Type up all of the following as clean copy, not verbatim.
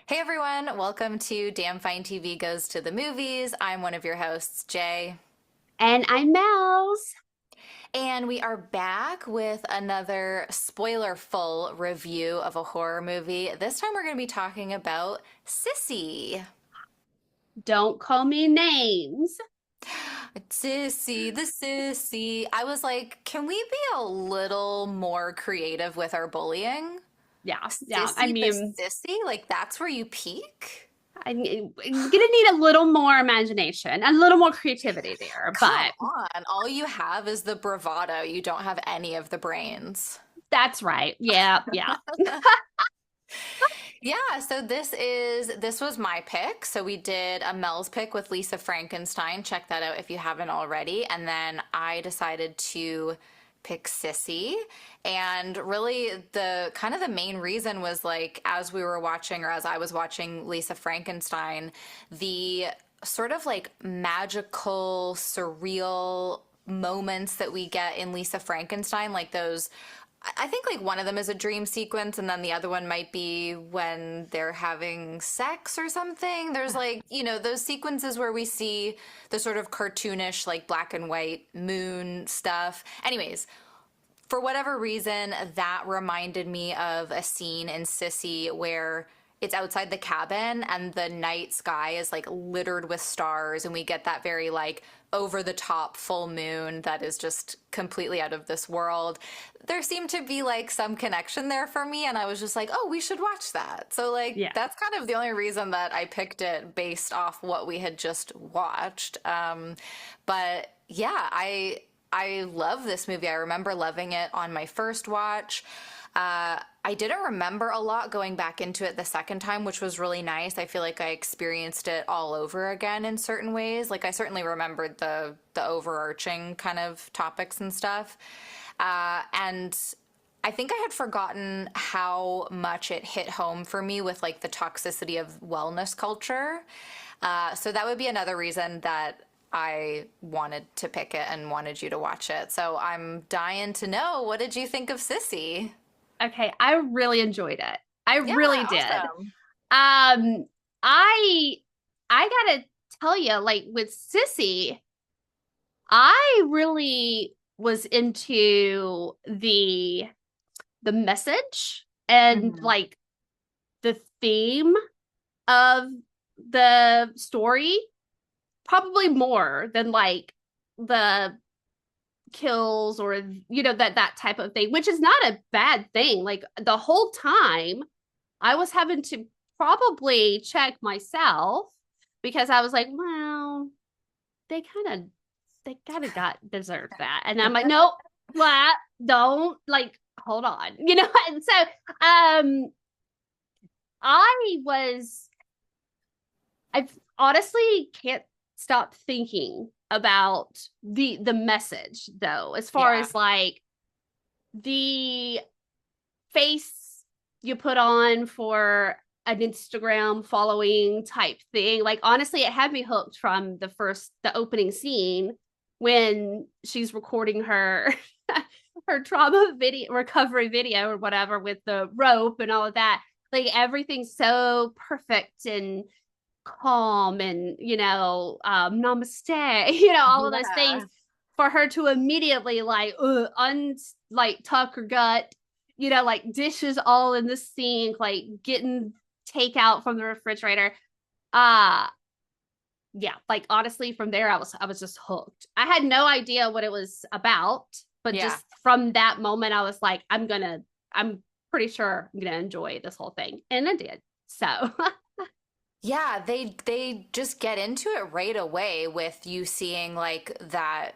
Hey everyone, welcome to Damn Fine TV Goes to the Movies. I'm one of your hosts, Jay. And I'm Mel's. And we are back with another spoiler-full review of a horror movie. This time we're going to be talking about Sissy. Don't call me names. Sissy, the Sissy. I was like, can we be a little more creative with our bullying? Yeah, yeah. I Sissy the mean, Sissy? Like, that's where you peak? I'm gonna need a little more imagination, a little more creativity there, Come but on. All you have is the bravado. You don't have any of the brains. that's right. Yeah, yeah. Yeah, so this was my pick. So we did a Mel's pick with Lisa Frankenstein. Check that out if you haven't already. And then I decided to pick Sissy. And really the kind of the main reason was like as we were watching or as I was watching Lisa Frankenstein, the sort of like magical, surreal moments that we get in Lisa Frankenstein, like those I think like one of them is a dream sequence, and then the other one might be when they're having sex or something. There's like, those sequences where we see the sort of cartoonish, like black and white moon stuff. Anyways, for whatever reason, that reminded me of a scene in Sissy where it's outside the cabin and the night sky is like littered with stars, and we get that very like over the top full moon that is just completely out of this world. There seemed to be like some connection there for me, and I was just like, oh, we should watch that. So, like, Yeah. that's kind of the only reason that I picked it based off what we had just watched. But yeah, I love this movie. I remember loving it on my first watch. I didn't remember a lot going back into it the second time, which was really nice. I feel like I experienced it all over again in certain ways. Like I certainly remembered the overarching kind of topics and stuff. And I think I had forgotten how much it hit home for me with like the toxicity of wellness culture. So that would be another reason that I wanted to pick it and wanted you to watch it. So I'm dying to know, what did you think of Sissy? Okay, I really enjoyed it. I Yeah, really did. awesome. Um, I I gotta tell you, like with Sissy, I really was into the message and Hmm. like the theme of the story, probably more than like the kills or that type of thing, which is not a bad thing. Like the whole time I was having to probably check myself because I was like, well, they kind of they kind of got deserved that. And I'm like, nope, what? Don't like hold on. And so I was I honestly can't stop thinking about the message though, as far Yeah. as like the face you put on for an Instagram following type thing. Like honestly, it had me hooked from the opening scene when she's recording her her trauma video recovery video or whatever with the rope and all of that. Like everything's so perfect and calm and namaste, all of those things, Yeah. for her to immediately like like tuck her gut, like dishes all in the sink, like getting takeout from the refrigerator. uh yeah, like honestly from there I was just hooked. I had no idea what it was about, but Yeah. just from that moment I was like, I'm pretty sure I'm gonna enjoy this whole thing, and I did. So Yeah, they just get into it right away with you seeing like that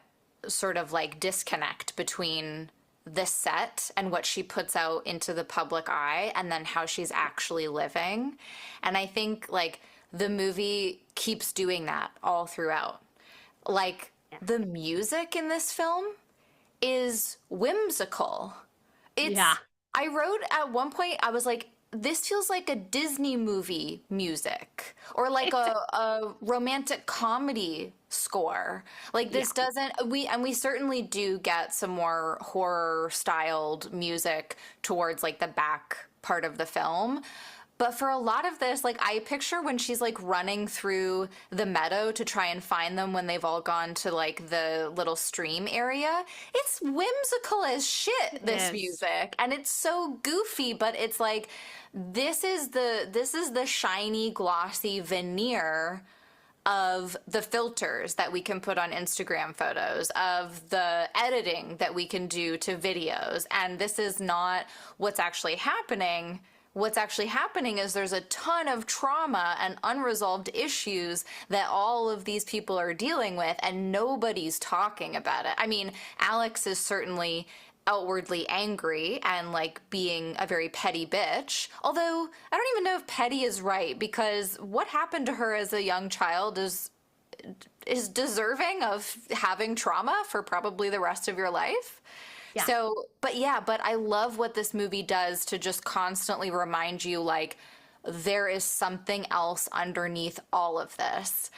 sort of like disconnect between the set and what she puts out into the public eye and then how she's actually living. And I think like the movie keeps doing that all throughout. Like the music in this film is whimsical. yeah. It's, I wrote at one point, I was like, this feels like a Disney movie music or like It's a romantic comedy score. Like yeah. this doesn't, we certainly do get some more horror styled music towards like the back part of the film, But for a lot of this, like I picture when she's like running through the meadow to try and find them when they've all gone to like the little stream area. It's whimsical as shit, this Yes. music. And it's so goofy, but it's like this is the shiny, glossy veneer of the filters that we can put on Instagram photos, of the editing that we can do to videos. And this is not what's actually happening. What's actually happening is there's a ton of trauma and unresolved issues that all of these people are dealing with, and nobody's talking about it. I mean, Alex is certainly outwardly angry and like being a very petty bitch. Although I don't even know if petty is right, because what happened to her as a young child is deserving of having trauma for probably the rest of your life. Yeah. So, but yeah, but I love what this movie does to just constantly remind you like there is something else underneath all of this.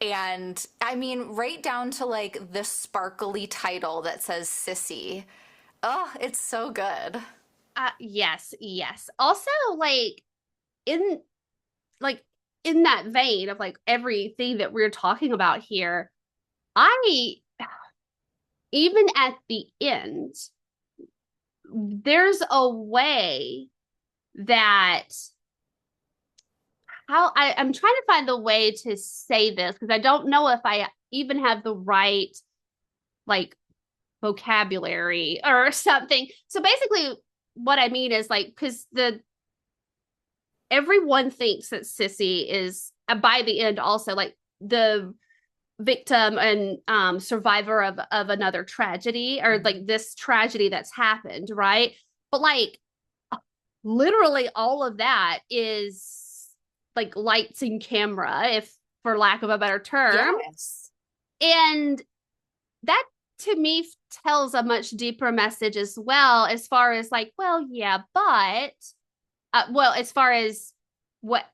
And I mean, right down to like the sparkly title that says Sissy. Oh, it's so good. Yes, yes. Also, in like in that vein of like everything that we're talking about here, I even at the end, there's a way that I'm trying to find the way to say this because I don't know if I even have the right like vocabulary or something. So basically what I mean is like because the everyone thinks that Sissy is by the end also like the victim and survivor of another tragedy or like this tragedy that's happened, right? But like literally all of that is like lights and camera, if for lack of a better term. Yes. And that to me tells a much deeper message as well, as far as like, well, yeah, but well, as far as what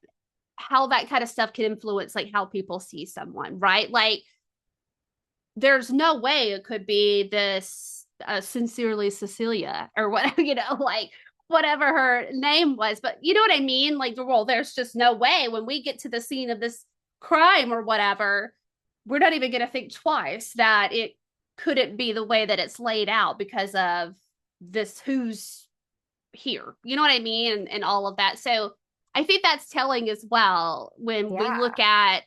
how that kind of stuff can influence like how people see someone, right? Like there's no way it could be this sincerely Cecilia or what, like whatever her name was. But you know what I mean? Like, well, there's just no way when we get to the scene of this crime or whatever, we're not even going to think twice that it couldn't be the way that it's laid out because of this who's here. You know what I mean? And all of that. So I think that's telling as well when we Yeah. look at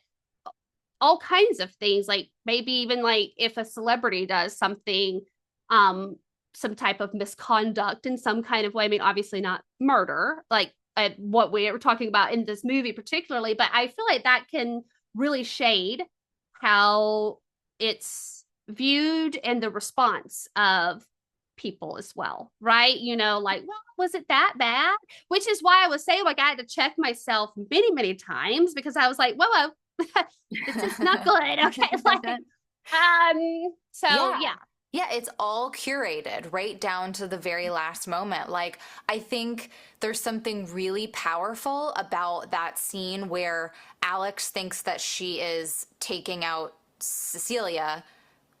all kinds of things, like maybe even like if a celebrity does something, some type of misconduct in some kind of way. I mean, obviously not murder, like what we were talking about in this movie particularly, but I feel like that can really shade how it's viewed and the response of people as well, right? Like, well, was it that bad? Which is why I was saying, like, I had to check myself many, many times because I was like, whoa, this is not good. Okay. So Yeah. yeah. Yeah, it's all curated right down to the very last moment. Like, I think there's something really powerful about that scene where Alex thinks that she is taking out Cecilia.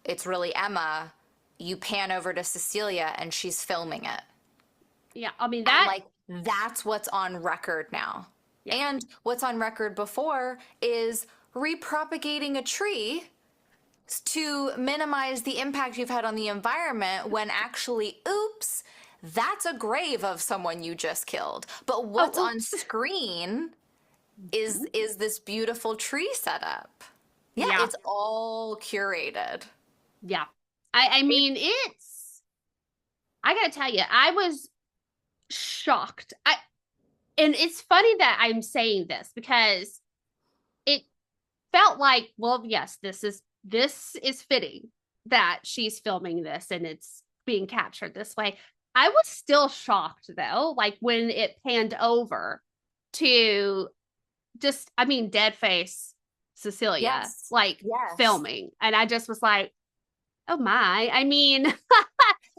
It's really Emma. You pan over to Cecilia and she's filming it. Yeah. I mean, And that, like, that's what's on record now. yeah. And what's on record before is repropagating a tree to minimize the impact you've had on the environment when actually, oops, that's a grave of someone you just killed. But what's on screen is this beautiful tree setup. Yeah, Yeah. it's all curated. Yeah. I mean, I gotta tell you, I was shocked. And it's funny that I'm saying this because it felt like, well, yes, this is fitting that she's filming this and it's being captured this way. I was still shocked though, like when it panned over to just, I mean, dead face Cecilia, Yes. like Yes. filming. And I just was like, oh my, I mean,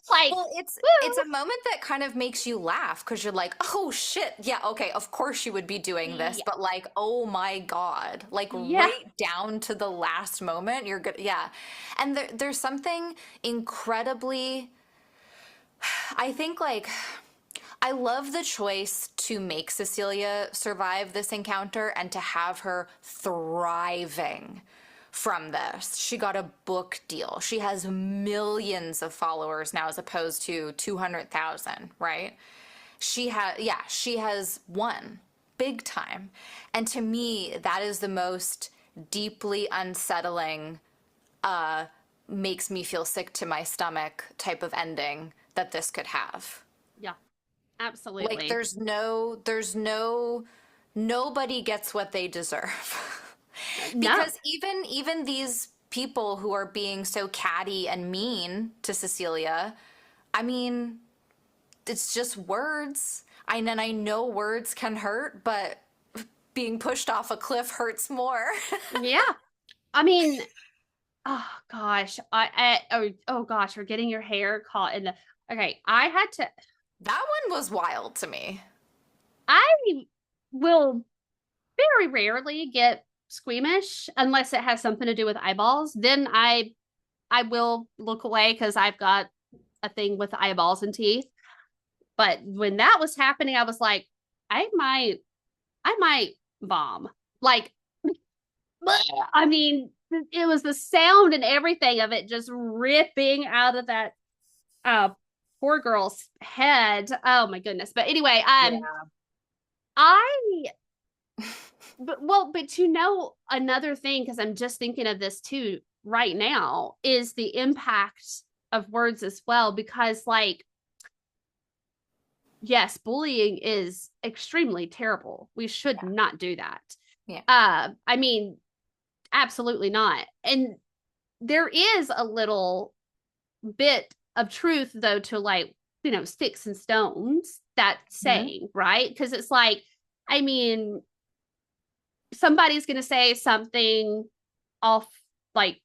like, Well, it's a moment that kind of makes you laugh because you're like, oh shit, yeah, okay, of course you would be doing this, yeah, but like, oh my God, like yeah, right down to the last moment, you're good, yeah. And there's something incredibly, I think like I love the choice to make Cecilia survive this encounter and to have her thriving from this. She got a book deal. She has millions of followers now as opposed to 200,000, right? She has won big time. And to me, that is the most deeply unsettling, makes me feel sick to my stomach type of ending that this could have. Yeah, Like absolutely. nobody gets what they deserve. No. Because even these people who are being so catty and mean to Cecilia, I mean, it's just words. And I know words can hurt, but being pushed off a cliff hurts more. Yeah. I mean, oh gosh. Oh gosh, or getting your hair caught in the okay, I had to That one was wild to me. I will very rarely get squeamish unless it has something to do with eyeballs. Then I will look away because I've got a thing with eyeballs and teeth. But when that was happening, I was like, I might vom. Like, I mean, it was the sound and everything of it just ripping out of that uh poor girl's head. Oh my goodness. But anyway, Yeah. I but you know another thing, because I'm just thinking of this too right now, is the impact of words as well. Because like, yes, bullying is extremely terrible. We should not do that. Yeah. I mean, absolutely not. And there is a little bit of truth though to like, sticks and stones, that Mhm. saying, right? Because it's like, I mean, somebody's going to say something off, like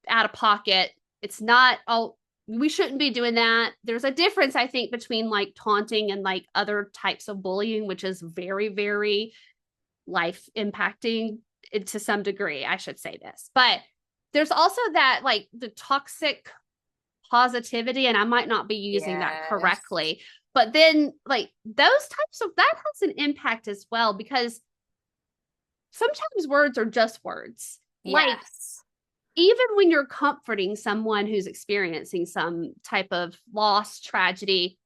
out of pocket. It's not all, we shouldn't be doing that. There's a difference, I think, between like taunting and like other types of bullying, which is very, very life impacting to some degree. I should say this. But there's also that like the toxic positivity, and I might not be using that Yes. correctly. But then, like, those types of that has an impact as well, because sometimes words are just words. Like, Yes. even when you're comforting someone who's experiencing some type of loss, tragedy,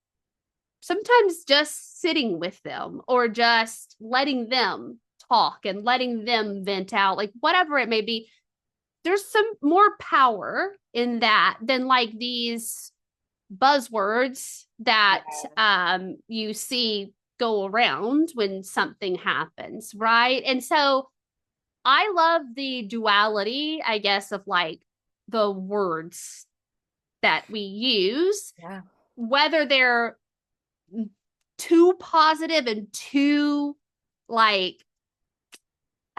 sometimes just sitting with them or just letting them talk and letting them vent out, like whatever it may be, there's some more power in that than like these buzzwords that Yeah. you see go around when something happens, right? And so I love the duality, I guess, of like the words that we use, Yeah. whether they're too positive and too like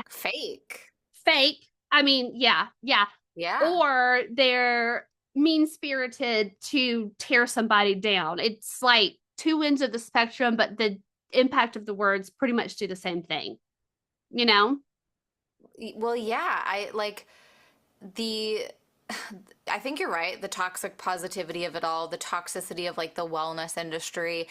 Fake. fake. I mean, yeah, yeah. Yeah. Or they're mean spirited to tear somebody down. It's like two ends of the spectrum, but the impact of the words pretty much do the same thing, you know? Well, yeah, the I think you're right. The toxic positivity of it all, the toxicity of like the wellness industry.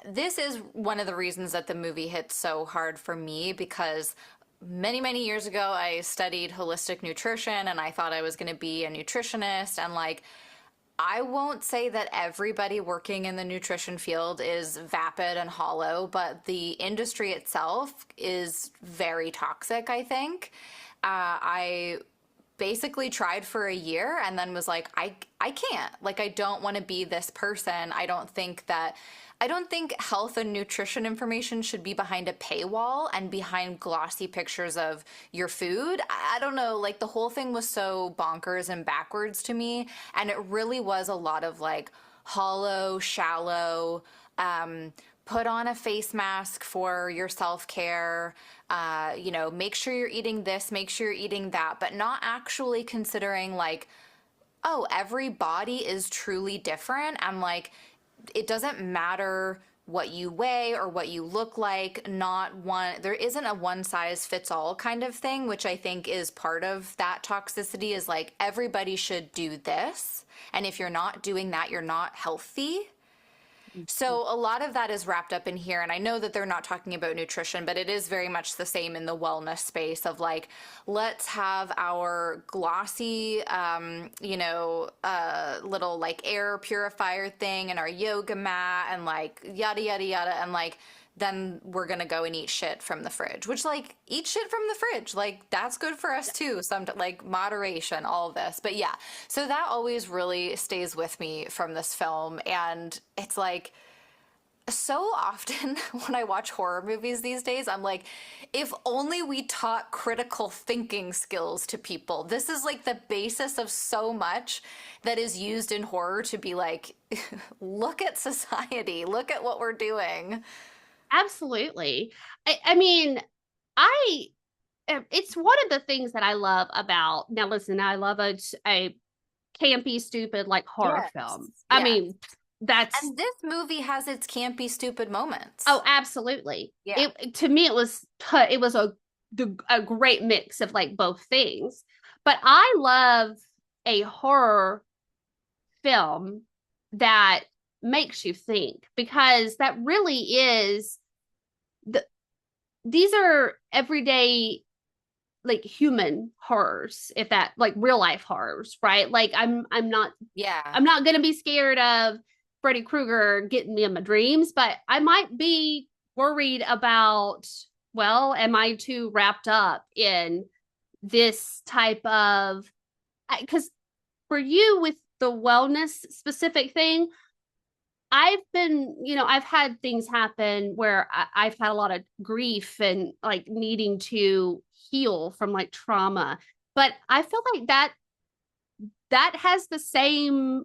This is one of the reasons that the movie hits so hard for me because many, many years ago, I studied holistic nutrition and I thought I was going to be a nutritionist. And like, I won't say that everybody working in the nutrition field is vapid and hollow, but the industry itself is very toxic, I think. I basically tried for a year and then was like, I can't. Like, I don't want to be this person. I don't think health and nutrition information should be behind a paywall and behind glossy pictures of your food. I don't know, like the whole thing was so bonkers and backwards to me. And it really was a lot of like hollow, shallow, put on a face mask for your self care. Make sure you're eating this, make sure you're eating that, but not actually considering like, oh, every body is truly different. I'm like, it doesn't matter what you weigh or what you look like. Not one, there isn't a one size fits all kind of thing, which I think is part of that toxicity is like everybody should do this. And if you're not doing that, you're not healthy. So a lot of that is wrapped up in here, and I know that they're not talking about nutrition, but it is very much the same in the wellness space of like, let's have our glossy, little like air purifier thing and our yoga mat and like yada yada yada, and like then we're gonna go and eat shit from the fridge, which like eat shit from the fridge, like that's good for us too. Some like moderation, all of this, but yeah. So that always really stays with me from this film, and it's like so often when I watch horror movies these days, I'm like, if only we taught critical thinking skills to people. This is like the basis of so much that is used in horror to be like, look at society, look at what we're doing. Absolutely. I mean, I it's one of the things that I love about now. Listen, I love a campy, stupid like horror Yes. film. I Yeah. mean, that's And this movie has its campy, stupid moments. oh, absolutely. Yeah. It to me it was a great mix of like both things. But I love a horror film that makes you think because that really is the these are everyday like human horrors, if that like real life horrors, right? Like Yeah. I'm not gonna be scared of Freddy Krueger getting me in my dreams, but I might be worried about, well, am I too wrapped up in this type of because for you with the wellness specific thing, I've had things happen where I've had a lot of grief and like needing to heal from like trauma. But I feel like that has the same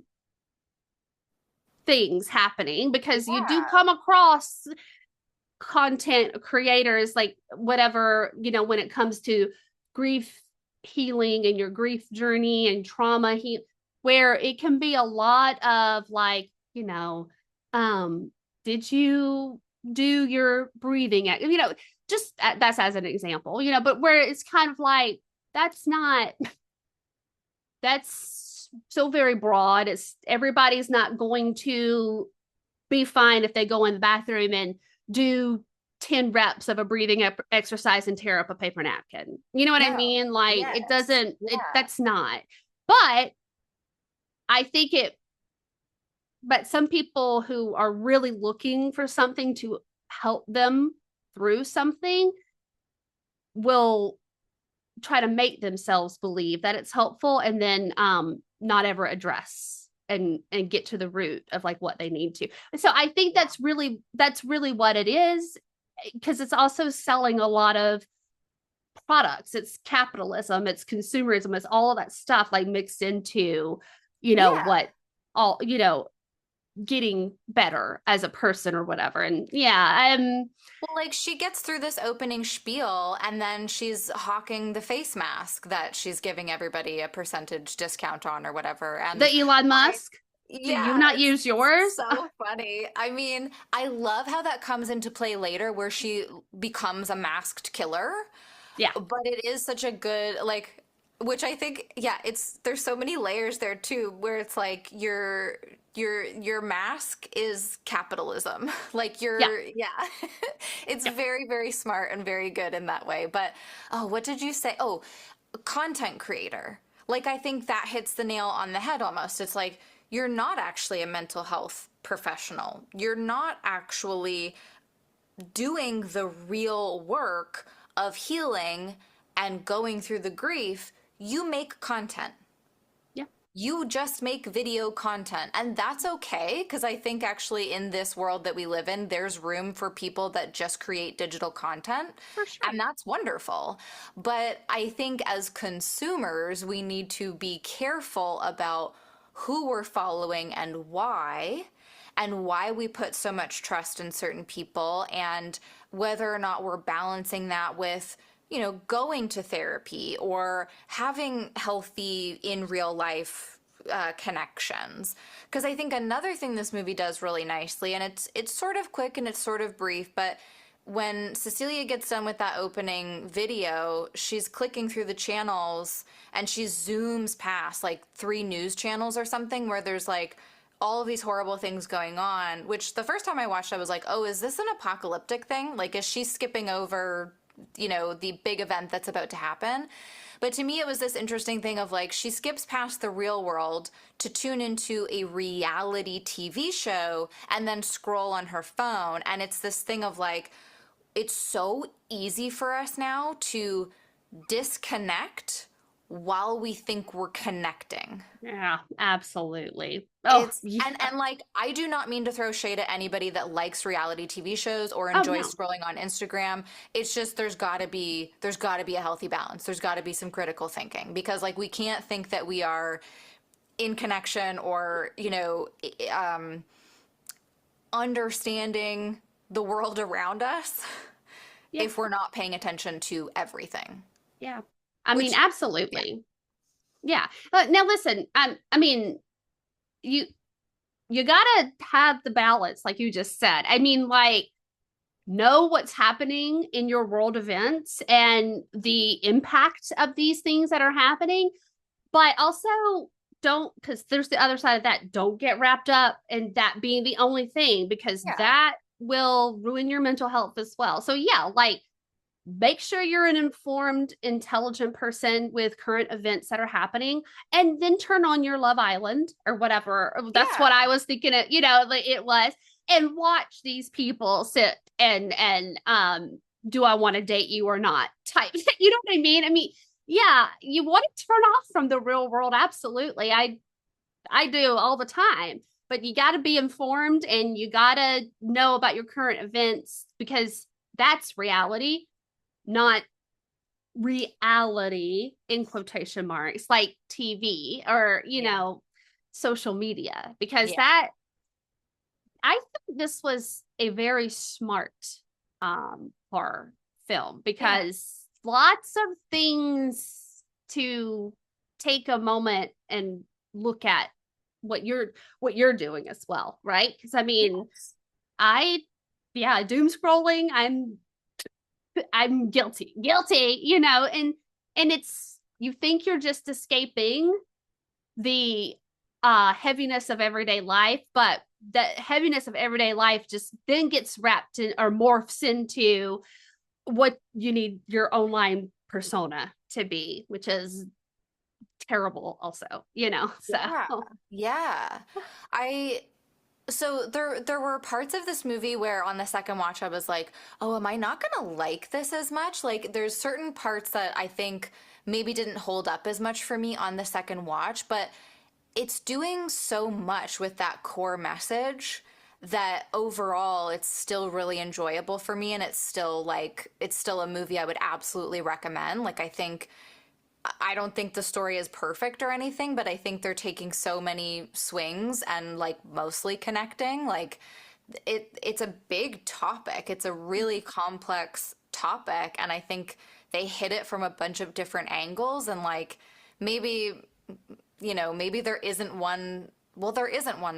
things happening because you do Yeah. come across content creators like whatever, when it comes to grief healing and your grief journey and trauma where it can be a lot of like, did you do your breathing just that's as an example, but where it's kind of like that's not that's so very broad. It's everybody's not going to be fine if they go in the bathroom and do 10 reps of a breathing exercise and tear up a paper napkin. You know what I No. mean? Like it Yes. doesn't, Yeah. that's not. But I think but some people who are really looking for something to help them through something will try to make themselves believe that it's helpful and then not ever address and get to the root of like what they need to. So I think Yeah. that's really what it is because it's also selling a lot of products. It's capitalism, it's consumerism, it's all of that stuff like mixed into, Yeah. what all, getting better as a person or whatever. And yeah, Well, like she gets through this opening spiel and then she's hawking the face mask that she's giving everybody a percentage discount on or whatever. And the Elon I, Musk, did you yeah, not it's use yours? so funny. I mean, I love how that comes into play later where she becomes a masked killer. Yeah. But it is such a good like which I think yeah, it's there's so many layers there too where it's like your mask is capitalism. Like Yeah. you're yeah. It's Yeah. very very smart and very good in that way. But oh, what did you say? Oh, content creator. Like I think that hits the nail on the head almost. It's like you're not actually a mental health professional. You're not actually doing the real work of healing and going through the grief, you make content. Yeah. You just make video content. And that's okay, because I think actually in this world that we live in, there's room for people that just create digital content. For sure. And that's wonderful. But I think as consumers, we need to be careful about who we're following and why we put so much trust in certain people and whether or not we're balancing that with going to therapy or having healthy in real life connections. Because I think another thing this movie does really nicely, and it's sort of quick and it's sort of brief, but when Cecilia gets done with that opening video, she's clicking through the channels and she zooms past like three news channels or something where there's like all of these horrible things going on, which the first time I watched, I was like, oh, is this an apocalyptic thing? Like, is she skipping over, the big event that's about to happen? But to me, it was this interesting thing of like, she skips past the real world to tune into a reality TV show and then scroll on her phone. And it's this thing of like, it's so easy for us now to disconnect while we think we're connecting. Yeah, absolutely. Oh, It's yeah. and like I do not mean to throw shade at anybody that likes reality TV shows or Oh, enjoys no. scrolling on Instagram. It's just there's got to be a healthy balance. There's got to be some critical thinking because like we can't think that we are in connection or, understanding the world around us Yeah. if we're not paying attention to everything. Yeah. I mean, Which, yeah. absolutely. Yeah. Now listen, I mean, you you gotta have the balance, like you just said. I mean, like, know what's happening in your world events and the impact of these things that are happening, but also don't, because there's the other side of that. Don't get wrapped up in that being the only thing, because Yeah. that will ruin your mental health as well. So yeah, like, make sure you're an informed, intelligent person with current events that are happening, and then turn on your Love Island or whatever. That's what I Yeah. was thinking of, it was, and watch these people sit and do I want to date you or not type. You know what I mean? I mean, yeah, you want to turn off from the real world. Absolutely. I do all the time. But you got to be informed and you got to know about your current events, because that's reality, not reality in quotation marks, like TV or, Yeah. social media, because Yeah. that, I think this was a very smart horror film, Yeah. because lots of things to take a moment and look at what you're doing as well, right? Because I mean, Yes. I yeah, doom scrolling, I'm guilty, and it's, you think you're just escaping the heaviness of everyday life, but the heaviness of everyday life just then gets wrapped in or morphs into what you need your online persona to be, which is terrible also. Yeah. So Yeah. I so there were parts of this movie where on the second watch I was like, "Oh, am I not gonna like this as much?" Like there's certain parts that I think maybe didn't hold up as much for me on the second watch, but it's doing so much with that core message that overall it's still really enjoyable for me and it's still a movie I would absolutely recommend. Like I don't think the story is perfect or anything, but I think they're taking so many swings and like mostly connecting. Like it's a big topic. It's a really complex topic, and I think they hit it from a bunch of different angles and like maybe maybe there isn't one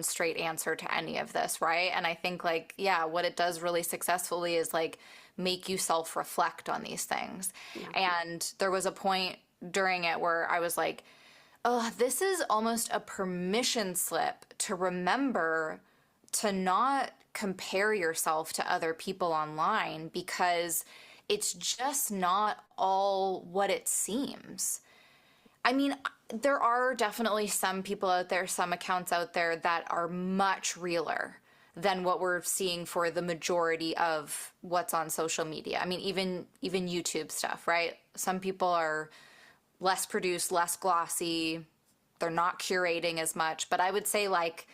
straight answer to any of this, right? And I think like yeah, what it does really successfully is like make you self-reflect on these things. yeah. And there was a point during it where I was like, oh, this is almost a permission slip to remember to not compare yourself to other people online because it's just not all what it seems. I mean, there are definitely some people out there, some accounts out there that are much realer than what we're seeing for the majority of what's on social media. I mean, even YouTube stuff, right? Some people are less produced, less glossy. They're not curating as much, but I would say like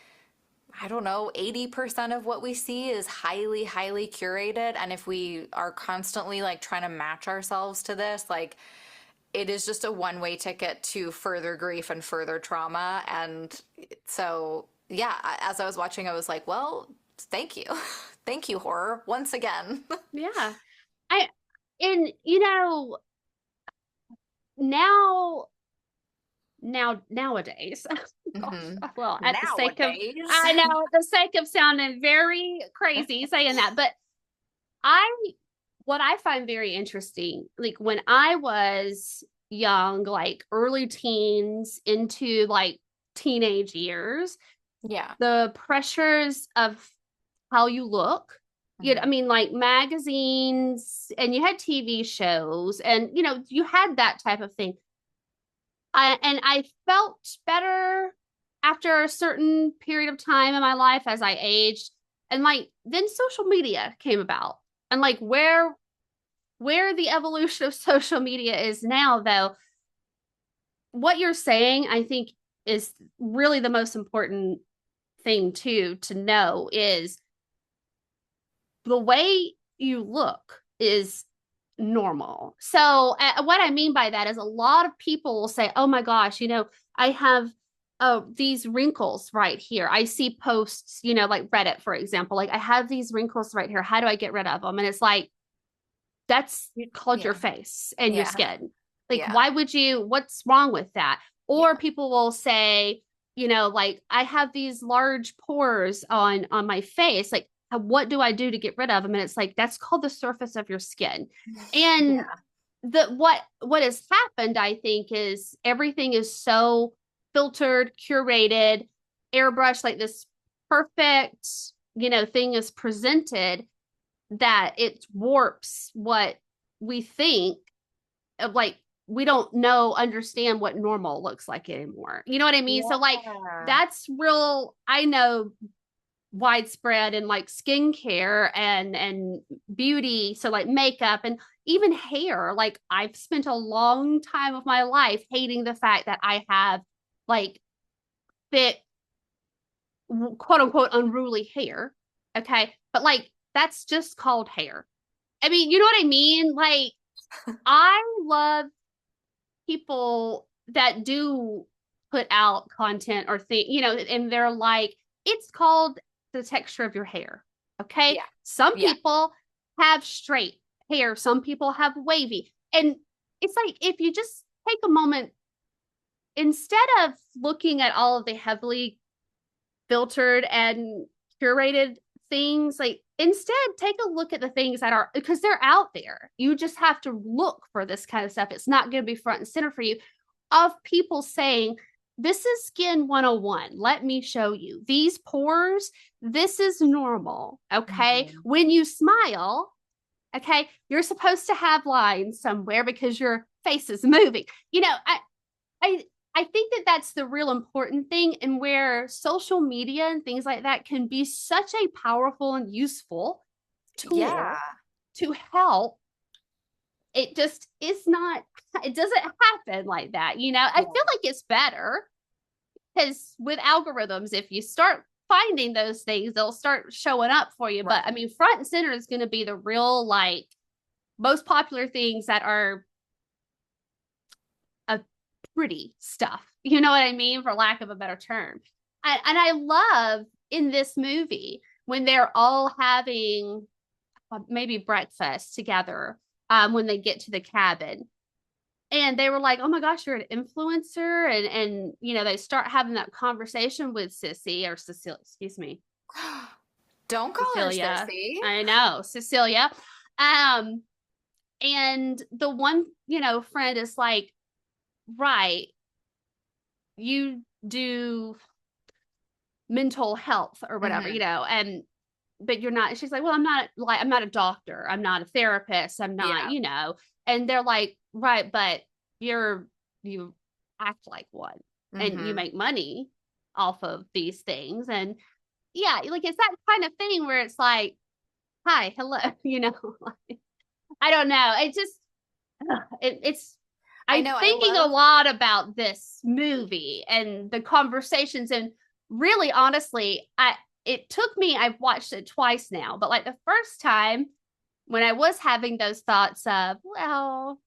I don't know, 80% of what we see is highly, highly curated. And if we are constantly like trying to match ourselves to this, like it is just a one-way ticket to further grief and further trauma. And so, yeah, as I was watching, I was like, well, thank you. Thank you, horror, once again. Yeah. I and now nowadays, gosh, Hmm. well, at the sake of, Nowadays. I know, at the sake of sounding very crazy saying that, but I what I find very interesting, like when I was young, like early teens into like teenage years, Yeah. the pressures of how you look. You know, I Hmm. mean, like magazines, and you had TV shows, and you had that type of thing. And I felt better after a certain period of time in my life as I aged. And like then social media came about. And like where the evolution of social media is now, though, what you're saying, I think, is really the most important thing too to know is the way you look is normal. So, what I mean by that is a lot of people will say, "Oh my gosh, I have these wrinkles right here." I see posts, like Reddit, for example, like I have these wrinkles right here. How do I get rid of them? And it's like, that's called your Yeah. face and your Yeah. skin. Like, Yeah. why would you? What's wrong with that? Or Yeah. people will say, like I have these large pores on my face. Like, what do I do to get rid of them? And it's like that's called the surface of your skin. And Yeah. what has happened, I think, is everything is so filtered, curated, airbrushed, like this perfect, thing is presented that it warps what we think of, like we don't understand what normal looks like anymore. You know what I mean? So like Yeah. that's real, I know, widespread in like skincare and beauty, so like makeup and even hair. Like I've spent a long time of my life hating the fact that I have like thick, quote unquote, unruly hair. Okay, but like that's just called hair. I mean, you know what I mean? Like, I love people that do put out content or think, and they're like, it's called the texture of your hair. Okay. Yeah. Some Yeah. people have straight hair, some people have wavy. And it's like, if you just take a moment, instead of looking at all of the heavily filtered and curated things, like instead take a look at the things that are, because they're out there. You just have to look for this kind of stuff. It's not going to be front and center for you, of people saying, this is skin 101, let me show you these pores, this is normal. Okay, Hmm. when you smile, okay, you're supposed to have lines somewhere because your face is moving. I I think that that's the real important thing, and where social media and things like that can be such a powerful and useful Yeah. tool to help. It just is not, it doesn't happen like that. I Yeah. feel like it's better because with algorithms, if you start finding those things, they'll start showing up for you. But I Right. mean, front and center is going to be the real, like, most popular things that are a pretty stuff. You know what I mean? For lack of a better term. And I love in this movie when they're all having maybe breakfast together, when they get to the cabin. And they were like, "Oh my gosh, you're an influencer," and they start having that conversation with Sissy, or Cecilia, excuse me, Don't call her Cecilia. sissy. I know, Cecilia. Um, and the one friend is like, "Right, you do mental health or whatever, Hmm. and but you're not." She's like, "Well, I'm not a doctor, I'm not a therapist, I'm not," Yeah. and they're like, "Right, but you act like one, and you Hmm. make money off of these things." And yeah, like it's that kind of thing where it's like, "Hi, hello," like, I don't know, it just it's I I'm know. I thinking a love. lot about this movie and the conversations, and really honestly, it took me, I've watched it twice now, but like the first time when I was having those thoughts of, well,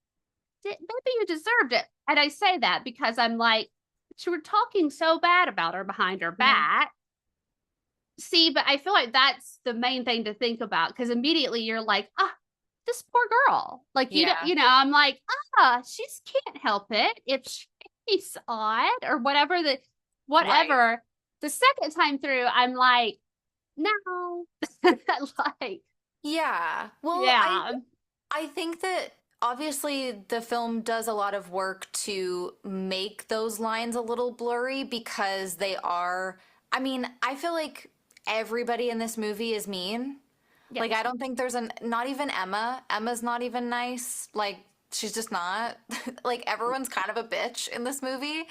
maybe you deserved it. And I say that because I'm like, she were talking so bad about her behind her Mhm. back. See, but I feel like that's the main thing to think about, because immediately you're like, ah, this poor girl. Like, Yeah. I'm like, she can't help it if she's odd or whatever Right. whatever. The second time through, I'm like, no, like, Yeah. Well, yeah, I think that obviously the film does a lot of work to make those lines a little blurry because they are I mean, I feel like everybody in this movie is mean. Like, I Yes. don't think there's not even Emma. Emma's not even nice. Like, she's just not. Like, everyone's kind of a bitch in this movie.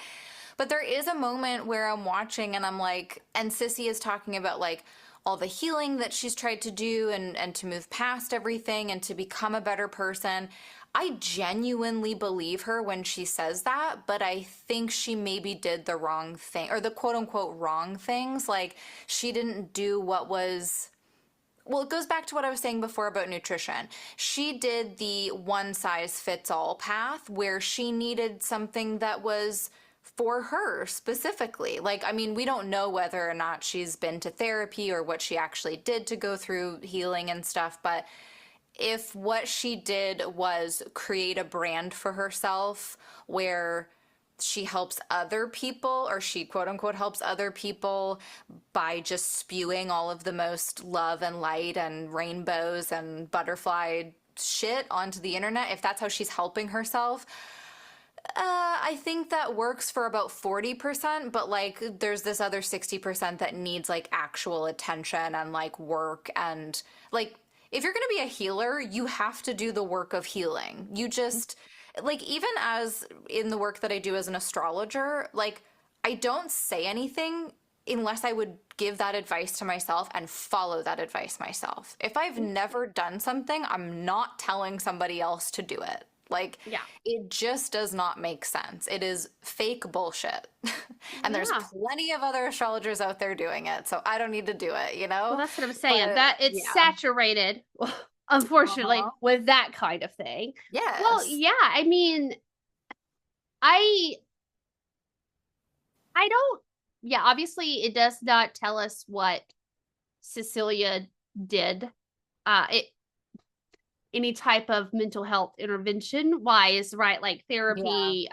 But there is a moment where I'm watching and I'm like, and Sissy is talking about like all the healing that she's tried to do and to move past everything and to become a better person. I genuinely believe her when she says that, but I think she maybe did the wrong thing or the quote unquote wrong things. Like she didn't do what was, well, it goes back to what I was saying before about nutrition. She did the one size fits all path where she needed something that was for her specifically. Like, I mean, we don't know whether or not she's been to therapy or what she actually did to go through healing and stuff, but if what she did was create a brand for herself where she helps other people, or she quote unquote helps other people by just spewing all of the most love and light and rainbows and butterfly shit onto the internet, if that's how she's helping herself, I think that works for about 40%, but like there's this other 60% that needs like actual attention and like work. And like if you're going to be a healer, you have to do the work of healing. You just, like, even as in the work that I do as an astrologer, like I don't say anything unless I would give that advice to myself and follow that advice myself. If I've never done something, I'm not telling somebody else to do it. Like, Yeah. it just does not make sense. It is fake bullshit. And there's Yeah. plenty of other astrologers out there doing it, so I don't need to do it, you Well, know? that's what I'm saying. But That it's yeah. saturated, unfortunately, Uh-huh. with that kind of thing. Well, Yes. yeah, I mean, I I don't yeah, obviously it does not tell us what Cecilia did. It any type of mental health intervention wise, right? Like Yeah. therapy,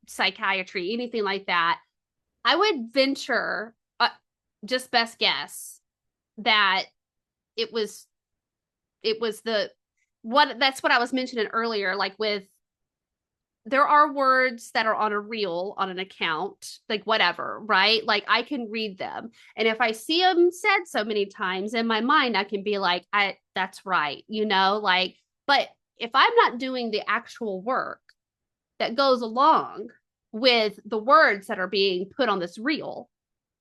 psychiatry, anything like that. I would venture, just best guess, that it was it was the what that's what I was mentioning earlier, like with there are words that are on a reel on an account, like whatever, right? Like I can read them. And if I see them said so many times in my mind, I can be like, I that's right, like, but if I'm not doing the actual work that goes along with the words that are being put on this reel,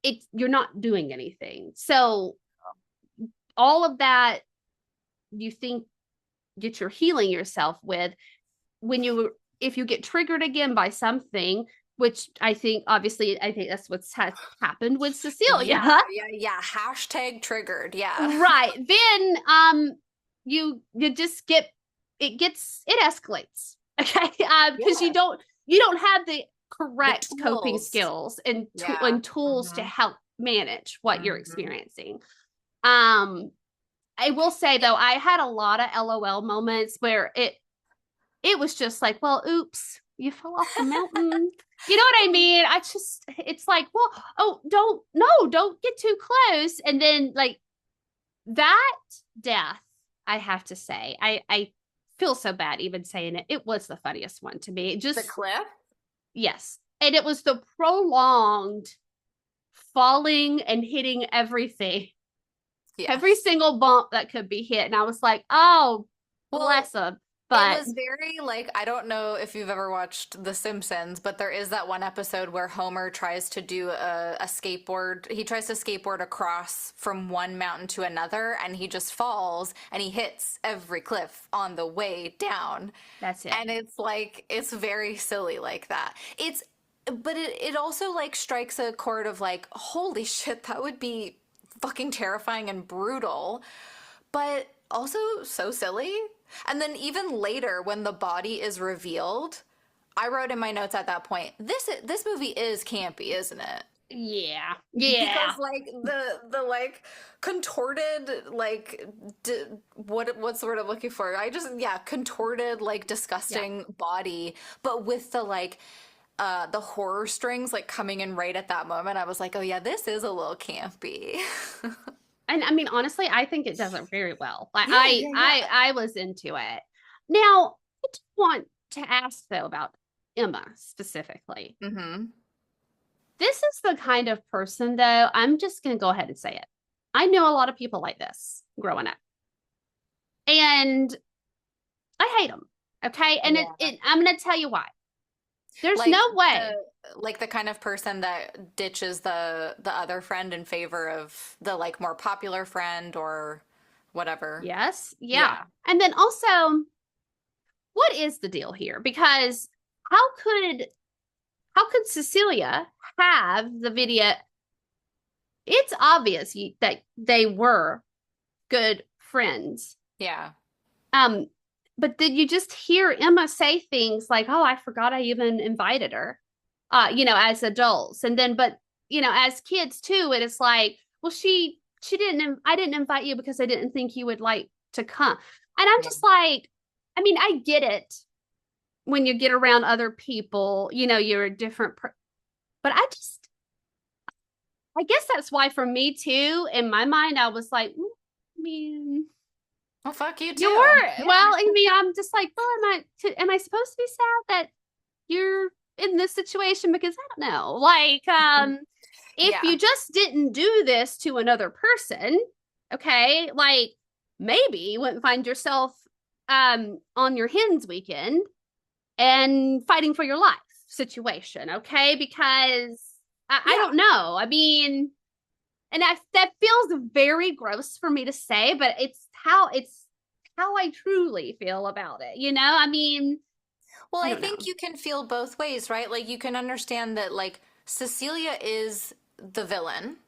it's you're not doing anything. So all of that you think that you're healing yourself with when you if you get triggered again by something, which I think that's what's happened with Yeah, Cecilia. yeah. Hashtag triggered. Yeah. Right, then you just get it escalates. Okay, because Yeah. you don't have the The correct coping tools. skills and Yeah. tools to Hmm. help manage what you're Hmm. experiencing. um I will say though, I had a lot of LOL moments where it was just like, well, oops, you fell off the mountain. You know what I mean? It's like, well, oh, don't get too close. And then, like, that death, I have to say, I feel so bad even saying it. It was the funniest one to me. The Just, clip? yes. And it was the prolonged falling and hitting everything, every Yes. single bump that could be hit. And I was like, oh, bless Well, them. it But was very like, I don't know if you've ever watched The Simpsons, but there is that one episode where Homer tries to do a skateboard. He tries to skateboard across from one mountain to another, and he just falls and he hits every cliff on the way down. that's it. And it's like, it's very silly like that. But it also like strikes a chord of like, holy shit, that would be fucking terrifying and brutal, but also so silly. And then even later when the body is revealed, I wrote in my notes at that point, this movie is campy, isn't it? Yeah. Because Yeah. like the like contorted like what's the word I'm looking for? I just, yeah, contorted like Yeah. disgusting body, but with the horror strings like coming in right at that moment. I was like, oh yeah, this is a little campy. And I mean, honestly, I think it does it very well. Like Yeah, yeah, yeah. I was into it. Now, I do want to ask though about Emma specifically. Mm-hmm. This is the kind of person, though, I'm just going to go ahead and say it. I know a lot of people like this growing up, and I hate them. Okay. And Yeah. I'm going to tell you why. There's no Like way. the like the kind of person that ditches the other friend in favor of the like more popular friend or whatever. Yes. Yeah. Yeah. And then also, what is the deal here? Because how could how could Cecilia have the video? It's obvious that they were good friends. Yeah. Um, but did you just hear Emma say things like, "Oh, I forgot I even invited her," as adults, and then, but as kids too, it is like, well, she didn't. I didn't invite you because I didn't think you would like to come, and I'm Yeah. just like, I mean, I get it when you get around other people, you're a different, but I guess that's why for me too, in my mind, I was like, I mean, Well, fuck you you too. were. Yeah. Well, I mean, I'm just like, well, am I supposed to be sad that you're in this situation? Because I don't know. Like, if Yeah. you just didn't do this to another person, okay, like maybe you wouldn't find yourself on your hens weekend and fighting for your life situation, okay? Because I Yeah. don't know. I mean, and that feels very gross for me to say, but it's how I truly feel about it. I mean, Well, I I don't know. think you can feel both ways, right? Like you can understand that like Cecilia is the villain.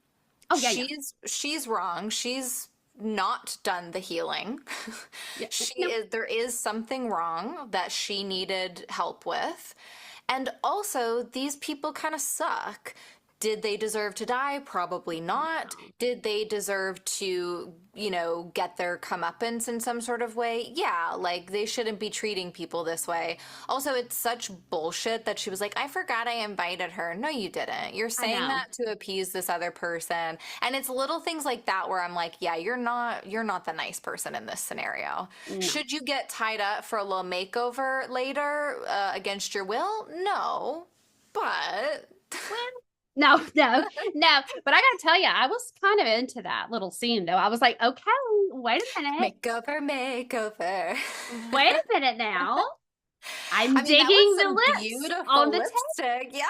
Oh yeah, yeah, She's wrong. She's not done the healing. yeah. She No, is there is something wrong that she needed help with. And also, these people kind of suck. Did they deserve to die? Probably not. no. Did they deserve to, get their comeuppance in some sort of way? Yeah, like they shouldn't be treating people this way. Also, it's such bullshit that she was like, I forgot I invited her. No, you didn't. You're I saying know. that to appease this other person. And it's little things like that where I'm like, yeah, you're not the nice person in this scenario. No. Should you get tied up for a little makeover later against your will? No. But Well, no, no, no. But I gotta tell you, I was kind of into that little scene though. I was like, okay, wait a minute. makeover, makeover. Wait a minute now. I I'm mean, that was digging the some lips on beautiful the lipstick. Yeah.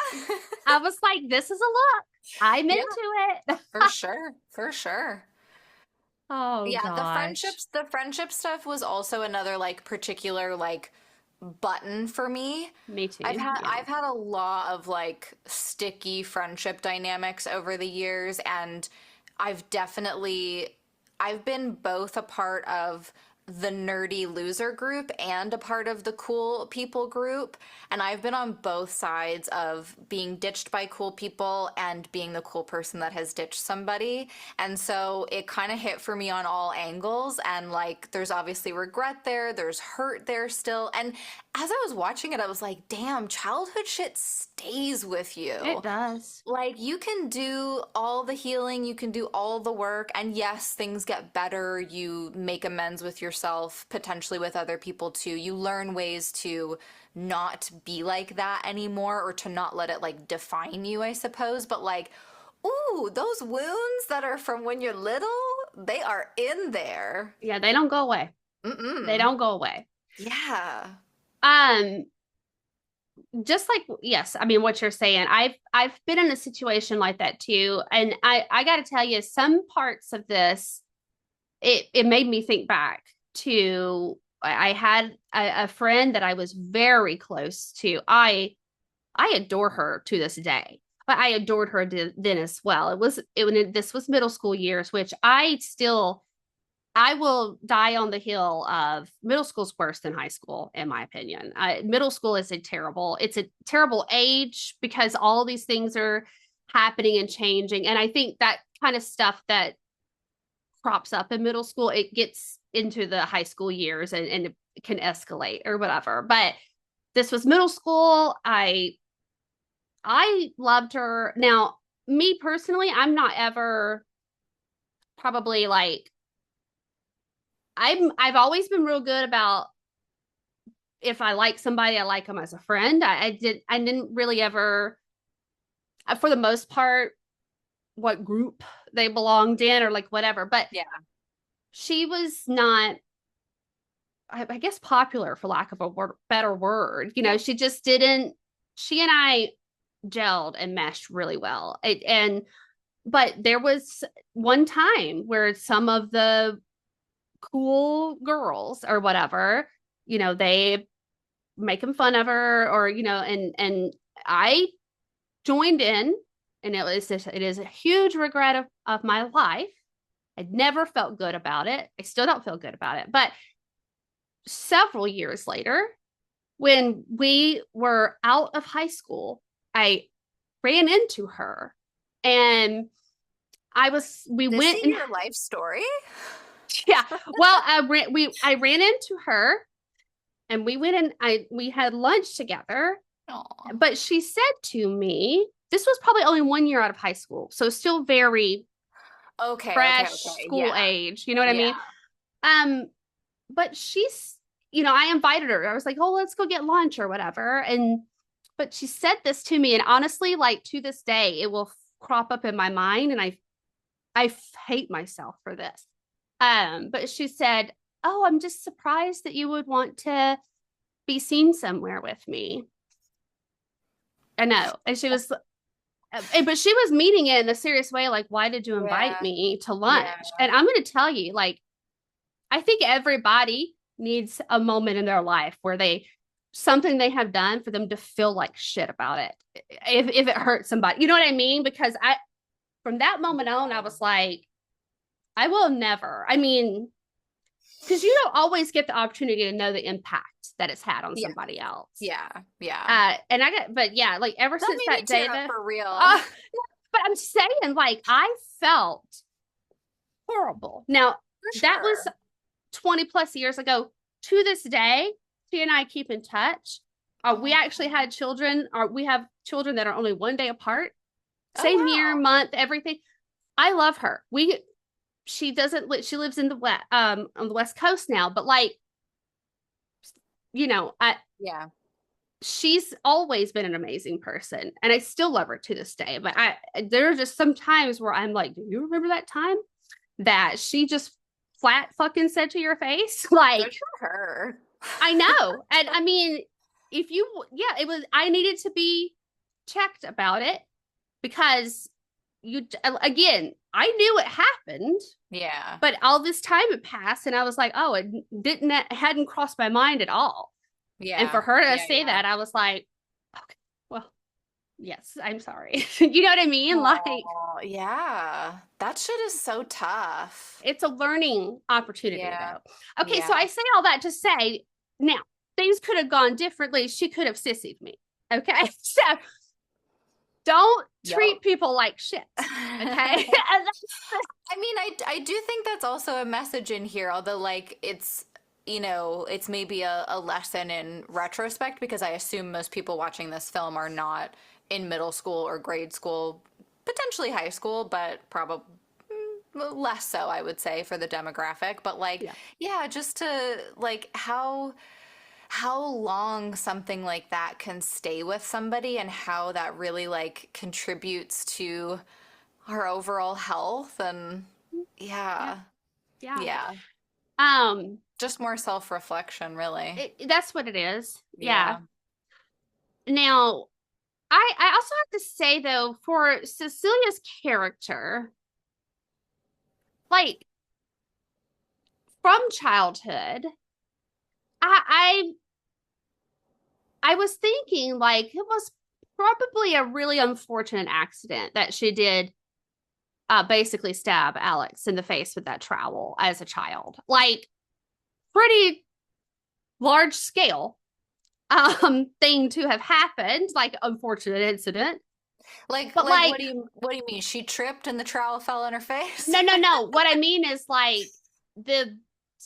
I was like, this is a look. I'm Yeah, into it. for sure. For sure. Oh Yeah, the gosh. friendships, the friendship stuff was also another like particular like button for me. Me I've too. had Yeah. I've had a lot of like sticky friendship dynamics over the years and I've definitely I've been both a part of the nerdy loser group and a part of the cool people group and I've been on both sides of being ditched by cool people and being the cool person that has ditched somebody and so it kind of hit for me on all angles and like there's obviously regret there, there's hurt there still and as I was watching it, I was like, damn, childhood shit stays with It you. does. Like, you can do all the healing, you can do all the work, and yes, things get better. You make amends with yourself, potentially with other people too. You learn ways to not be like that anymore or to not let it like define you, I suppose. But like, ooh, those wounds that are from when you're little, they are in there. Yeah, they don't go away. They Mm-mm. don't go away. Yeah. Um, just like yes, I mean what you're saying. I've been in a situation like that too. And I gotta tell you, some parts of this, it made me think back to I had a friend that I was very close to. I adore her to this day. But I adored her then as well. This was middle school years, which I will die on the hill of middle school's worse than high school, in my opinion. Middle school is it's a terrible age because all these things are happening and changing. And I think that kind of stuff that crops up in middle school, it gets into the high school years and it can escalate or whatever. But this was middle school. I loved her. Now, me personally, I'm not ever probably like I've always been real good about if I like somebody, I like them as a friend. I didn't really ever for the most part, what group they belonged in or like whatever. But Yeah. she was not, I guess, popular for lack of a better word. You know, she just didn't. She and I gelled and meshed really well. But there was one time where some of the cool girls or whatever, you know, they making fun of her or, you know, and I joined in, and it is a huge regret of my life. I never felt good about it. I still don't feel good about it. But several years later, when we were out of high school, I ran into her, and we Is went she and your life story? yeah. Well, I ran into her, and we went and we had lunch together. Aw. But she said to me, this was probably only 1 year out of high school, so still very Okay, okay, fresh okay. school Yeah. age. You know what I Yeah. mean? Um, but she's, you know, I invited her. I was like, oh, let's go get lunch or whatever. But she said this to me, and honestly, like to this day, it will crop up in my mind, and I hate myself for this. But she said, oh, I'm just surprised that you would want to be seen somewhere with me. I know. And she was, but she was meaning it in a serious way. Like, why did you invite Yeah. me to Yeah. lunch? And I'm going to tell you, like, I think everybody needs a moment in their life where something they have done for them to feel like shit about it. If it hurts somebody, you know what I mean? Because from that moment on, I was like, I will never. I mean, because you don't always get the opportunity to know the impact that it's had on Yeah. somebody else. Yeah. Yeah. And but yeah, like ever That since made me that day, tear up that, for real. uh, but I'm saying, like, I felt horrible. Now, For that was sure. 20 plus years ago. To this day, she and I keep in touch. We Oh. actually had children, or we have children that are only 1 day apart. Oh Same year, wow. month, everything. I love her. She doesn't, she lives in the west, on the West Coast now, but like, you know, Yeah. she's always been an amazing person, and I still love her to this day. But there are just some times where I'm like, do you remember that time that she just flat fucking said to your face? Good Like, for her. I know. And I mean, yeah, it was, I needed to be checked about it because again, I knew it happened, Yeah. but all this time had passed, and I was like, oh, it hadn't crossed my mind at all. And Yeah. for her to Yeah. say Yeah. that, I was like, okay, well, yes, I'm sorry. You know what I mean? Like, Oh, yeah. That shit is so tough. it's a learning opportunity, Yeah. though. Okay, so Yeah. I say all that to say, now, things could have gone differently. She could have sissied me. Okay. So don't Yup. treat people like shit. Okay. I mean, I do think that's also a message in here, although like it's maybe a lesson in retrospect because I assume most people watching this film are not in middle school or grade school, potentially high school, but probably less so, I would say, for the demographic. But like, Yeah. yeah, just to like how long something like that can stay with somebody and how that really like contributes to our overall health and Yeah. yeah. Yeah. Yeah. Um, Just more self-reflection, really. that's what it is. Yeah. Yeah. Now, I also have to say though, for Cecilia's character, like from childhood, I I was thinking like it was probably a really unfortunate accident that she did basically stab Alex in the face with that trowel as a child. Like pretty large scale thing to have happened, like unfortunate incident. But Like like what do you mean? She tripped and the trowel fell on her face? no. What I mean is like the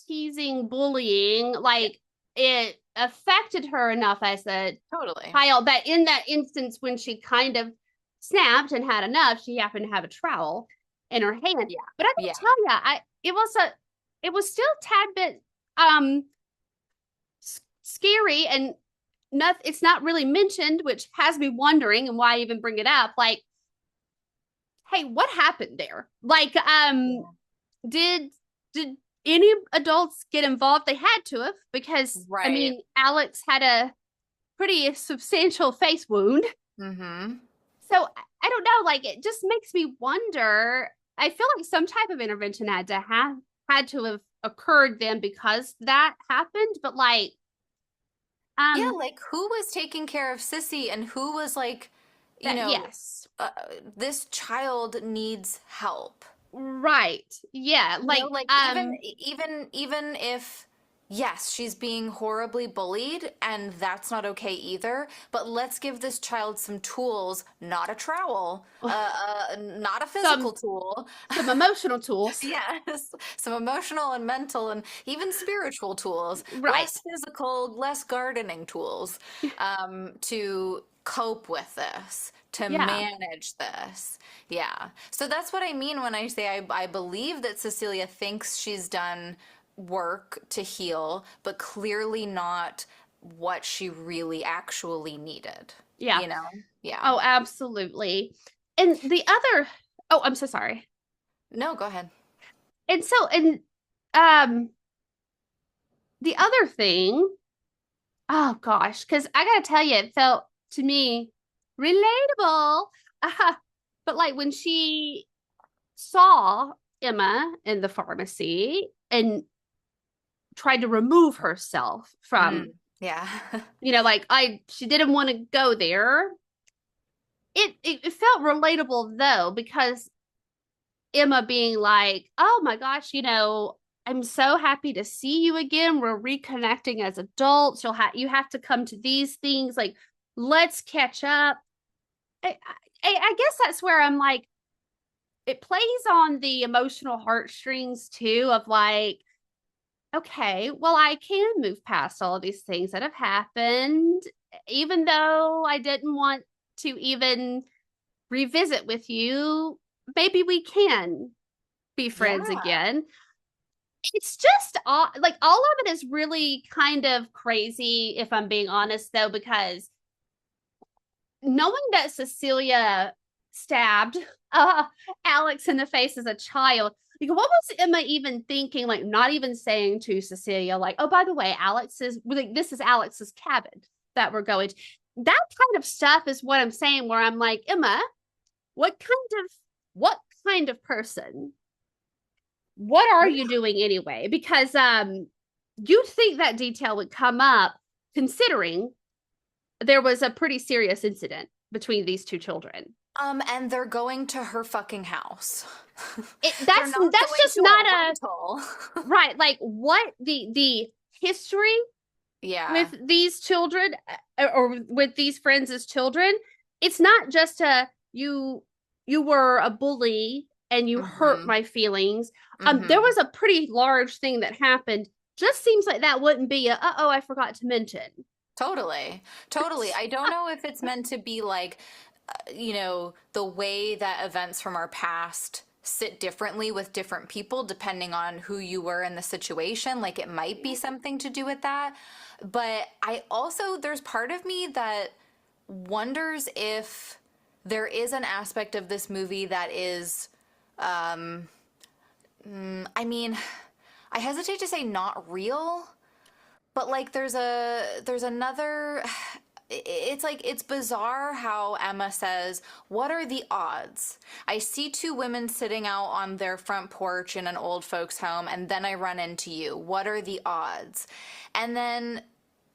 teasing, bullying, Yeah, like it affected her enough as a totally. child that in that instance when she kind of snapped and had enough, she happened to have a trowel in her hand. Yeah. But I Yeah. gotta tell you, it was still a tad bit um scary, and not it's not really mentioned, which has me wondering and why I even bring it up. Like hey, what happened there? Like, Yeah. did did any adults get involved? They had to have, because I Right. mean, Alex had a pretty substantial face wound. Mm-hmm. So I don't know, like it just makes me wonder. I feel like some type of intervention had to have occurred then because that happened, but like Yeah, um like who was taking care of Sissy and who was like, you that know, yes. uh, this child needs help. Right. Yeah, You know, like like even if yes, she's being horribly bullied and that's not okay either, but let's give this child some tools, not a trowel, not a physical some tool. emotional tools. Yes, some emotional and mental and even spiritual tools, Right. less physical, less gardening tools, to cope with this, to Yeah. manage this. Yeah. So that's what I mean when I say I believe that Cecilia thinks she's done work to heal, but clearly not what she really actually needed. Yeah. You know? Yeah. Oh, absolutely. And the other, oh, I'm so sorry. No, go ahead. And um the other thing, oh gosh, because I gotta tell you, it felt to me relatable. Uh, but like when she saw Emma in the pharmacy and tried to remove herself from, Yeah. like she didn't want to go there. It felt relatable though, because Emma being like, "Oh my gosh, I'm so happy to see you again. We're reconnecting as adults. You have to come to these things. Like, let's catch up." I guess that's where I'm like, it plays on the emotional heartstrings too, of like, okay, well, I can move past all of these things that have happened, even though I didn't want to even revisit with you. Maybe we can be friends Yeah. again. It's just like all of it is really kind of crazy, if I'm being honest, though, because knowing that Cecilia stabbed uh, Alex in the face as a child, like, what was Emma even thinking? Like, not even saying to Cecilia, like, "Oh, by the way, this is Alex's cabin that we're going to." That kind of stuff is what I'm saying, where I'm like, Emma, what kind of person? What are you doing anyway? Because you'd think that detail would come up, considering there was a pretty serious incident between these two children. And they're going to her fucking house. It They're that's not that's going just to not a a rental. right. Like, what the history Yeah. with these children, or with these friends as children, it's not just a you were a bully and you hurt Mm-hmm. my feelings. There Mm-hmm. was a pretty large thing that happened. Just seems like that wouldn't be a oh, I forgot to mention. Totally. Totally. I don't know if it's meant to be like, the way that events from our past sit differently with different people depending on who you were in the situation. Like it might be something to do with that. But I also, there's part of me that wonders if there is an aspect of this movie that is, I mean, I hesitate to say not real, but like there's another, it's like it's bizarre how Emma says, "What are the odds? I see two women sitting out on their front porch in an old folks home and then I run into you. What are the odds?" And then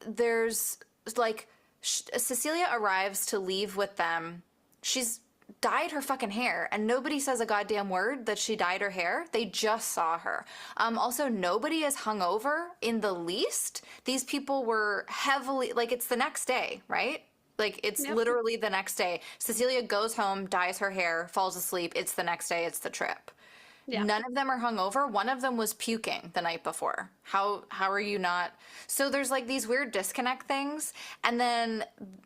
there's like Cecilia arrives to leave with them. She's dyed her fucking hair and nobody says a goddamn word that she dyed her hair. They just saw her. Also, nobody is hungover in the least. These people were heavily, like, it's the next day, right? Like, it's Yep. literally the next day. Cecilia goes home, dyes her hair, falls asleep. It's the next day. It's the trip. Yeah. None of them are hungover. One of them was puking the night before. How are you not? So there's like these weird disconnect things. And then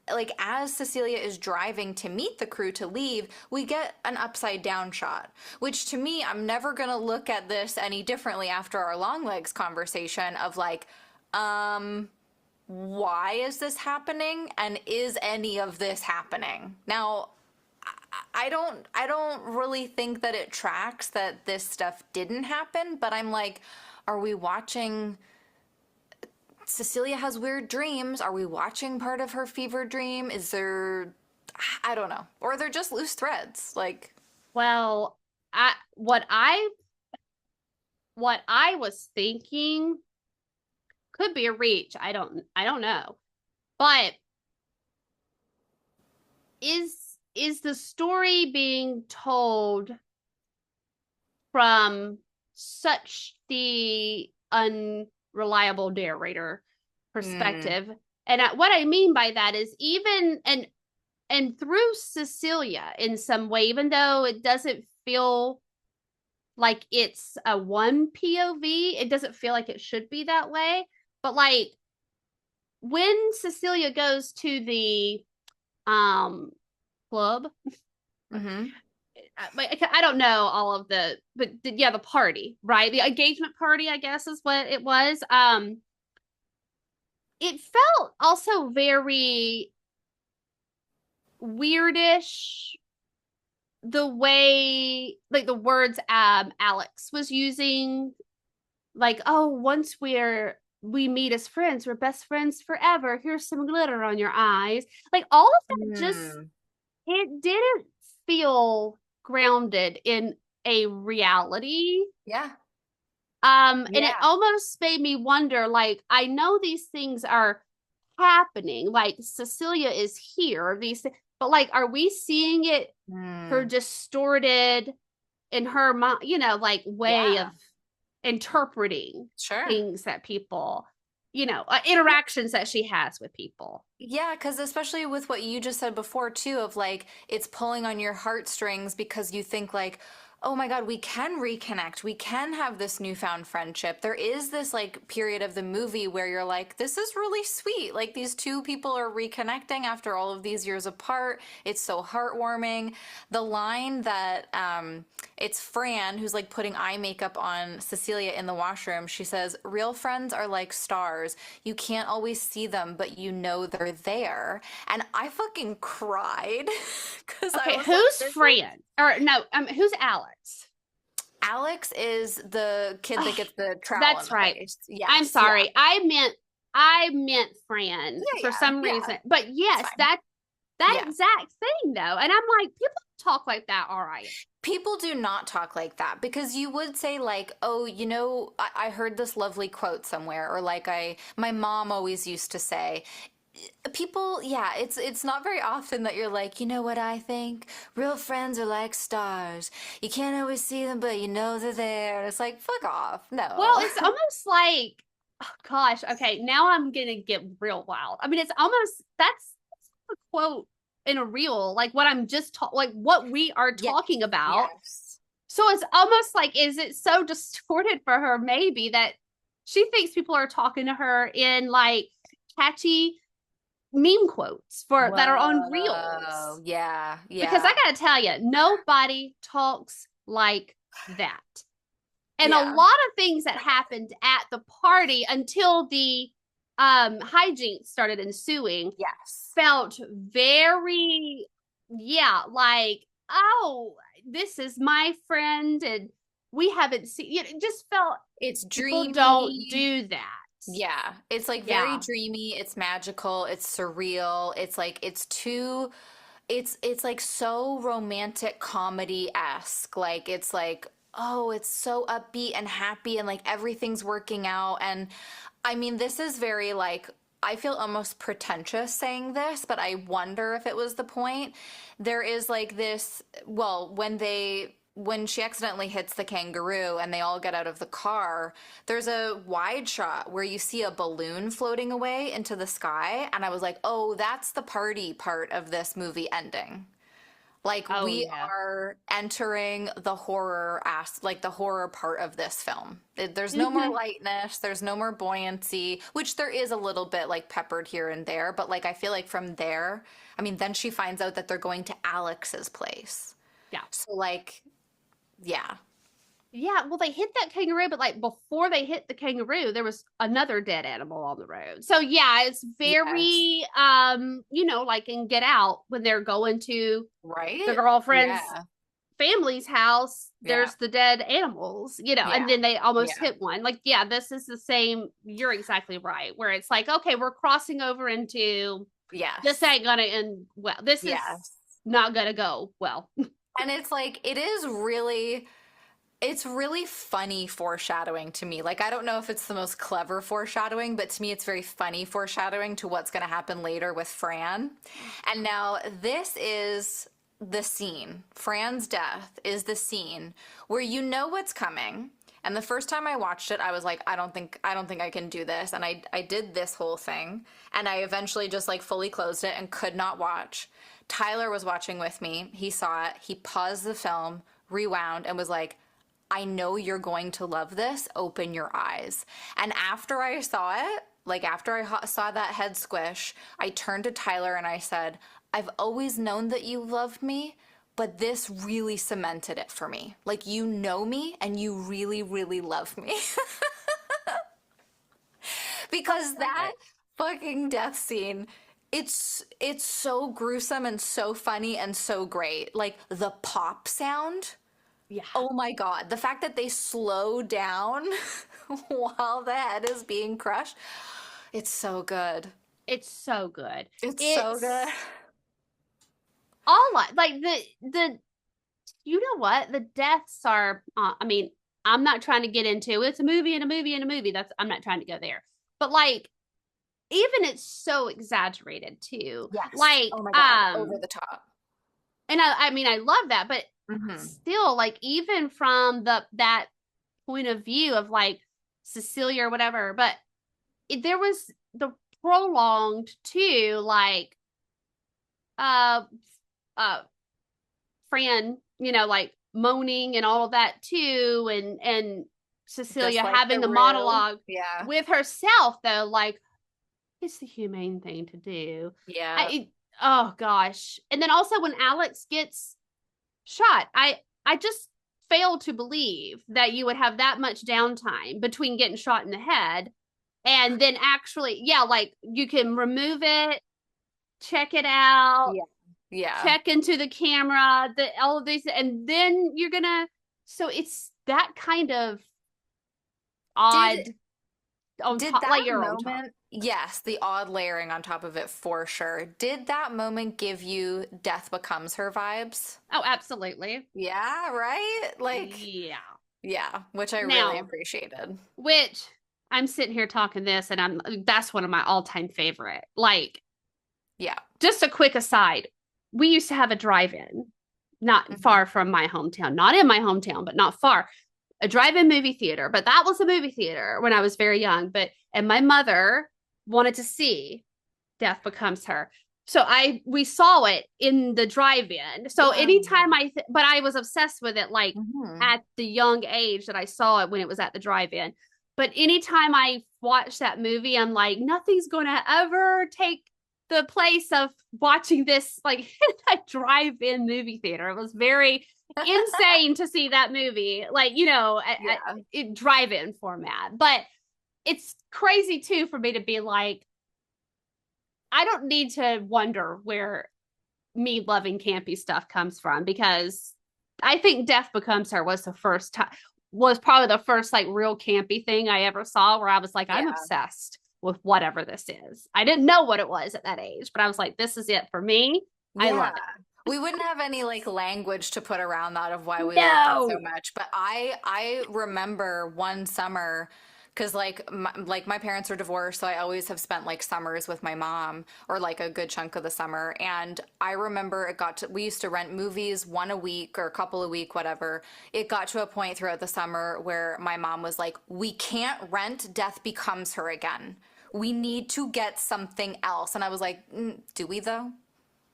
like as Cecilia is driving to meet the crew to leave, we get an upside down shot, which to me, I'm never going to look at this any differently after our long legs conversation of like, why is this happening? And is any of this happening? Now, I don't really think that it tracks that this stuff didn't happen, but I'm like, are we watching Cecilia has weird dreams? Are we watching part of her fever dream? Is there I don't know. Or they're just loose threads. Like, Well, I what I was thinking could be a reach. I don't know. But is the story being told from such the unreliable narrator mm, perspective? And what I mean by that is even and through Cecilia in some way, even though it doesn't feel like it's a one POV, it doesn't feel like it should be that way. But like when Cecilia goes to the um club, mm-hmm. I don't know all of but yeah, the party, right? The engagement party, I guess is what it was. It felt also very weirdish the way like the words Alex was using, like, oh, once we meet as friends, we're best friends forever. Here's some glitter on your eyes. Like all of that just Mm, it didn't feel grounded in a reality. yeah. And it Yeah. almost made me wonder, like, I know these things are happening, like Cecilia is here, but like, are we seeing it her Mm, distorted in her mind, like way of yeah. interpreting Sure. things that people, interactions that she has with people. Yeah, because especially with what you just said before, too, of like it's pulling on your heartstrings because you think, like, oh my God, we can reconnect. We can have this newfound friendship. There is this like period of the movie where you're like, this is really sweet. Like these two people are reconnecting after all of these years apart. It's so heartwarming. The line that it's Fran who's like putting eye makeup on Cecilia in the washroom. She says, real friends are like stars. You can't always see them, but you know they're there. And I fucking cried because I Okay, was like, who's this is Fran? Or no, who's Alex? Alex is the kid that Oh, gets the trowel in that's the right. face. I'm Yes, yeah. sorry. I meant Fran Yeah, for yeah, some yeah. reason. But It's yes, fine. that Yeah. exact thing though. And I'm like, people talk like that, all right. People do not talk like that because you would say like, oh, I heard this lovely quote somewhere, or like my mom always used to say, people, yeah, it's not very often that you're like, you know what I think? Real friends are like stars. You can't always see them, but you know they're there. It's like, fuck off. Well, No. it's almost like, oh, gosh, okay, now I'm gonna get real wild. I mean, it's almost that's a quote in a reel, like what I'm just like what we are Yes. talking about. Yes. So it's almost like, is it so distorted for her, maybe that she thinks people are talking to her in like catchy meme quotes for that are on Whoa. reels? Yeah. Because I Yeah. gotta tell you, nobody talks like that. And a Yeah. lot of things that happened at the party until the hijinks started ensuing Yes. felt very, yeah, like, oh, this is my friend and we haven't seen, it just felt It's people don't dreamy. do that. Yeah. It's like very Yeah. dreamy. It's magical. It's surreal. It's like it's like so romantic comedy-esque. Like it's like, oh, it's so upbeat and happy and like everything's working out. And I mean, this is very like I feel almost pretentious saying this, but I wonder if it was the point. There is like this, well, when she accidentally hits the kangaroo and they all get out of the car, there's a wide shot where you see a balloon floating away into the sky. And I was like, oh, that's the party part of this movie ending. Like Oh, we yeah. are entering the like the horror part of this film. There's no more Hmm. lightness, there's no more buoyancy, which there is a little bit like peppered here and there, but like I feel like from there, I mean, then she finds out that they're going to Alex's place. Yeah. So like, yeah. Yeah, well, they hit that kangaroo, but like before they hit the kangaroo, there was another dead animal on the road. So yeah, it's Yes. very like in Get Out when they're going to the Right? girlfriend's Yeah. family's house, Yeah. there's the dead animals, Yeah. and then they almost Yeah. hit one. Like, yeah, this is the same. You're exactly right. Where it's like, okay, we're crossing over into this Yes. ain't gonna end well. This is Yes. not gonna go well. And it's like it's really funny foreshadowing to me. Like I don't know if it's the most clever foreshadowing, but to me it's very funny foreshadowing to what's going to happen later with Fran. And now this is the scene. Fran's death is the scene where you know what's coming. And the first time I watched it, I was like, I don't think I can do this. And I did this whole thing. And I eventually just like fully closed it and could not watch. Tyler was watching with me. He saw it. He paused the film, rewound, and was like, I know you're going to love this. Open your eyes. And after I saw it, like after I saw that head squish, I turned to Tyler and I said, I've always known that you loved me, but this really cemented it for me. Like you know me and you really, really love me. Because that fucking death scene, it's so gruesome and so funny and so great. Like the pop sound. Yeah, Oh my God. The fact that they slow down while the head is being crushed, it's so good. it's so good. It's so good. It's all like the you know what? The deaths are I mean, I'm not trying to get into it's a movie and a movie and a movie. That's I'm not trying to go there. But like even it's so exaggerated too. Yes. Like Oh my God. Over the top. and I mean I love that, but Hmm. still like even from the that point of view of like Cecilia or whatever, but there was the prolonged too like uh uh Fran, like moaning and all of that too, and Just Cecilia like having the the Rue. monologue Yeah. with herself though, like it's the humane thing to do. Yeah. Oh gosh. And then also when Alex gets shot, I just fail to believe that you would have that much downtime between getting shot in the head and then actually, yeah, like you can remove it, check it out, Yeah. Yeah. check into the camera, all of these, and then you're gonna. So it's that kind of Did odd on did top, that layer on top. moment, yes, the odd layering on top of it for sure. Did that moment give you Death Becomes Her vibes? Oh, absolutely. Yeah, right? Like, Yeah. yeah, which I really Now, appreciated. which I'm sitting here talking this, and that's one of my all-time favorite. Like, Yeah. just a quick aside, we used to have a drive-in, not Hmm. far from my hometown, not in my hometown, but not far. A drive-in movie theater, but that was a movie theater when I was very young. But and my mother wanted to see Death Becomes Her. So we saw it in the drive-in. So anytime Whoa. but I was obsessed with it like Hmm. at the young age that I saw it when it was at the drive-in. But anytime I watch that movie, I'm like, nothing's gonna ever take the place of watching this like in a drive-in movie theater. It was very insane to see that movie, like Yeah. at drive-in format. But it's crazy too for me to be like, I don't need to wonder where me loving campy stuff comes from because I think Death Becomes Her was the first time was probably the first like real campy thing I ever saw where I was like, I'm Yeah. obsessed with whatever this is. I didn't know what it was at that age, but I was like, this is it for me. I Yeah. love it. We wouldn't have any like language to put around that of why we loved it so No. much. But I remember one summer because like my parents are divorced, so I always have spent like summers with my mom or like a good chunk of the summer. And I remember we used to rent movies one a week or a couple a week, whatever. It got to a point throughout the summer where my mom was like, "We can't rent Death Becomes Her again. We need to get something else." And I was like, "Do we though?"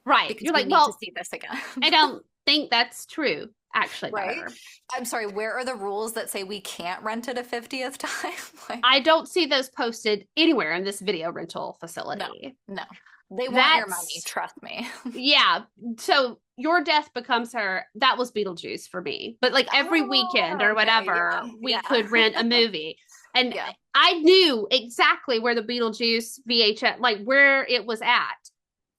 Right. Because You're we like, need to well, see this again. I don't think that's true, actually, Right? better. I'm sorry, where are the rules that say we can't rent it a 50th time? Like, I don't see those posted anywhere in this video rental no, facility. no. They want your money, That's trust me. yeah. So Your Death Becomes Her, that was Beetlejuice for me. But like every weekend Oh, or okay, whatever, yeah, we yeah. could rent a movie. And Yeah. I knew exactly where the Beetlejuice VHS, like where it was at.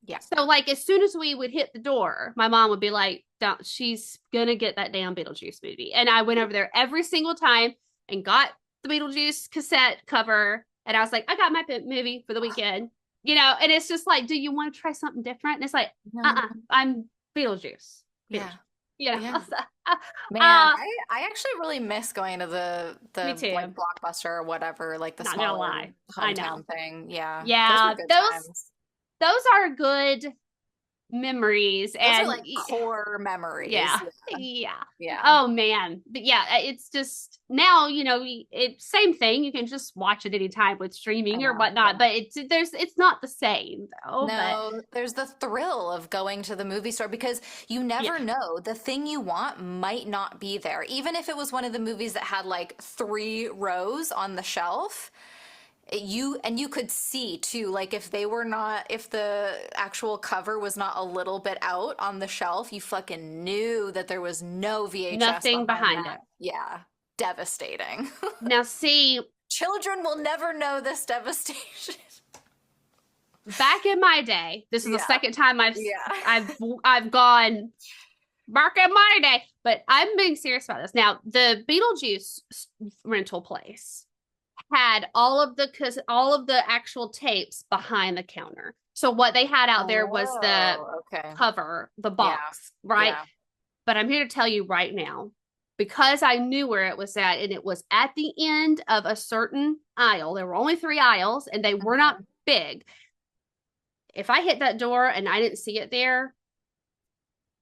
Yeah. So like as soon as we would hit the door, my mom would be like, "Don't, she's gonna get that damn Beetlejuice movie." And I went over there every single time and got the Beetlejuice cassette cover. And I was like, I got my movie for the weekend. And it's just like, do you want to try something different? And it's like, No. I'm Beetlejuice. Yeah. Yeah. Man, uh, I actually really miss going to me the like too. Blockbuster or whatever, like the Not gonna smaller lie. I know. hometown thing. Yeah. Those were Yeah, good those times. those are good memories. Those are And like core yeah. memories. Yeah. Yeah. Oh man. But yeah, it's just now, it's same thing. You can just watch it anytime with I streaming or know. Yeah. whatnot, but it's not the same though. But No, there's the thrill of going to the movie store because you yeah, never know. The thing you want might not be there. Even if it was one of the movies that had like 3 rows on the shelf, you could see too, like if the actual cover was not a little bit out on the shelf, you fucking knew that there was no VHS nothing behind behind that. it. Yeah, devastating. Now see, Children will never know this devastation. back in my day, this is the Yeah, second time yeah. I've gone back in my day, but I'm being serious about this. Now, the Beetlejuice rental place had all of the actual tapes behind the counter. So what they had out there was the Oh, okay. cover, the Yeah, box, right? yeah. But I'm here to tell you right now, because I knew where it was at, and it was at the end of a certain aisle. There were only 3 aisles, and they were not Mhm. big. If I hit that door and I didn't see it there,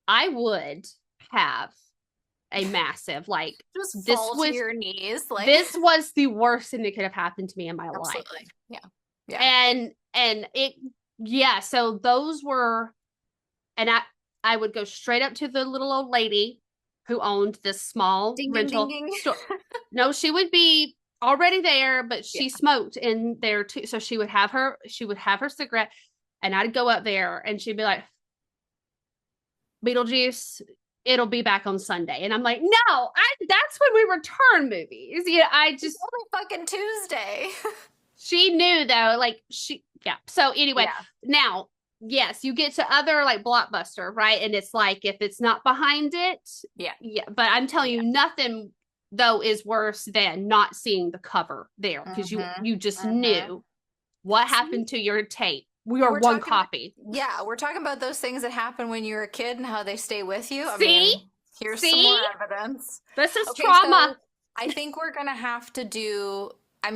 I would have a massive like Just this fall to was your knees, like this was the worst thing that could have happened to me in my life. absolutely. Yeah, yeah. And it yeah, so those were and I would go straight up to the little old lady who owned this small Ding, ding, ding, rental ding. store. No, she would be already there, but Yeah. she smoked in there too. So she would have her cigarette, and I'd go up there and she'd be like, Beetlejuice, it'll be back on Sunday. And I'm like, no, that's when we return movies. I It's just only fucking Tuesday. she knew though, like yeah. So anyway, Yeah, now yes, you get to other like Blockbuster, right? And it's like if it's not behind it, yeah, yeah. But I'm telling yeah. you, nothing though is worse than not seeing the cover there because you Mm-hmm. you just Mm-hmm. knew what See, happened to your tape. We are we're one talking, copy. yeah, we're talking about those things that happen when you're a kid and how they stay with you. I See, mean, here's some see, more evidence. this is Okay, trauma. so I think we're gonna have to do, I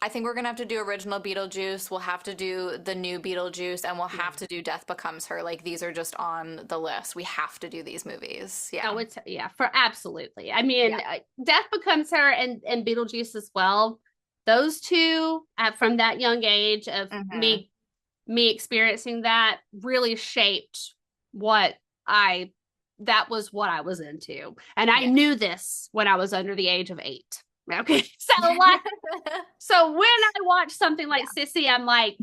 think we're gonna have to do original Beetlejuice. We'll have to do the new Beetlejuice, and we'll have to do Death Becomes Her. Like these are just on the list. We have to do these movies. Oh, Yeah. it's yeah, for absolutely. I mean, Yeah. Death Becomes Her and Beetlejuice as well. Those two, from that young age of Mm-hmm. me experiencing that, really shaped what I that was what I was into, and I Yeah. knew this when I was under the age of 8. Okay, so when I watch something like Yeah. Sissy, I'm like,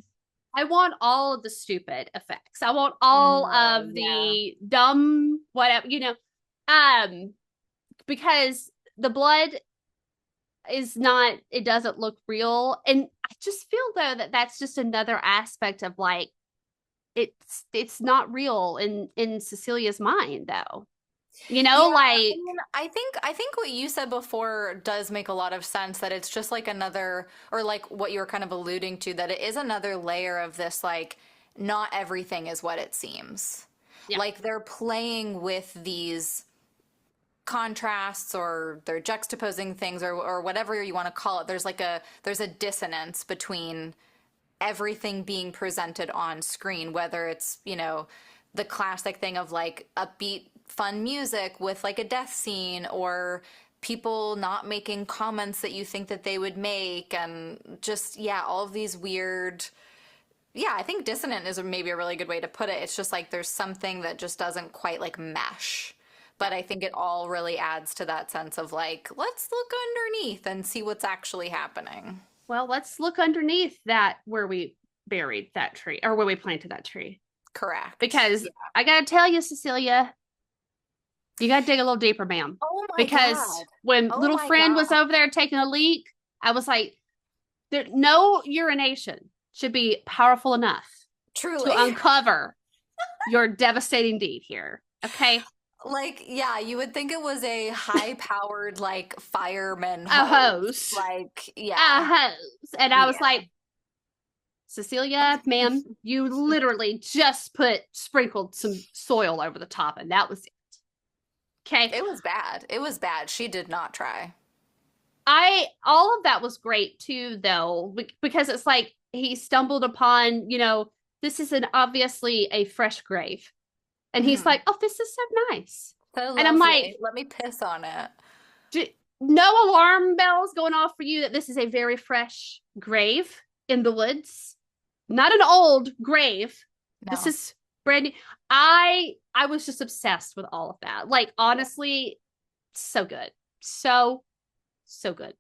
I want all of the stupid effects. I want all No, of yeah. the dumb whatever, um, because the blood is not, it doesn't look real. And I just feel though that that's just another aspect of like it's not real in Cecilia's mind though. Yeah, I Like mean, I think what you said before does make a lot of sense that it's just like another or like what you were kind of alluding to that it is another layer of this like not everything is what it seems. yeah, Like they're playing with these contrasts or they're juxtaposing things or whatever you want to call it. There's a dissonance between everything being presented on screen, whether it's, the classic thing of like upbeat, fun music with like a death scene or people not making comments that you think that they would make and just, yeah, all of these weird. Yeah, I think dissonant is maybe a really good way to put it. It's just like there's something that just doesn't quite like mesh. yeah. But I think it all really adds to that sense of like, let's look underneath and see what's actually happening. Well, let's look underneath that where we buried that tree or when we planted that tree. Correct. Because Yeah. I gotta tell you, Cecilia, you gotta dig a little deeper, ma'am. Oh my Because God. when Oh little my friend was God. over there taking a leak, I was like, there, no urination should be powerful enough to Truly. uncover your devastating deed here. Okay. Like, yeah, you would think it was a high-powered like fireman A hose. hose. Like, A yeah. hose. And I was Yeah. like, Cecilia, ma'am, you literally just sprinkled some soil over the top, and that was it. Okay. It was bad. It was bad. She did not try. All of that was great too, though, because it's like he stumbled upon, this is an obviously a fresh grave. And he's Mhm. like, oh, this is so nice. So And I'm like, lovely. Let me piss on it. no alarm bells going off for you that this is a very fresh grave in the woods, not an old grave. This No. is brand new. I was just obsessed with all of that. Like, honestly, so good. So good.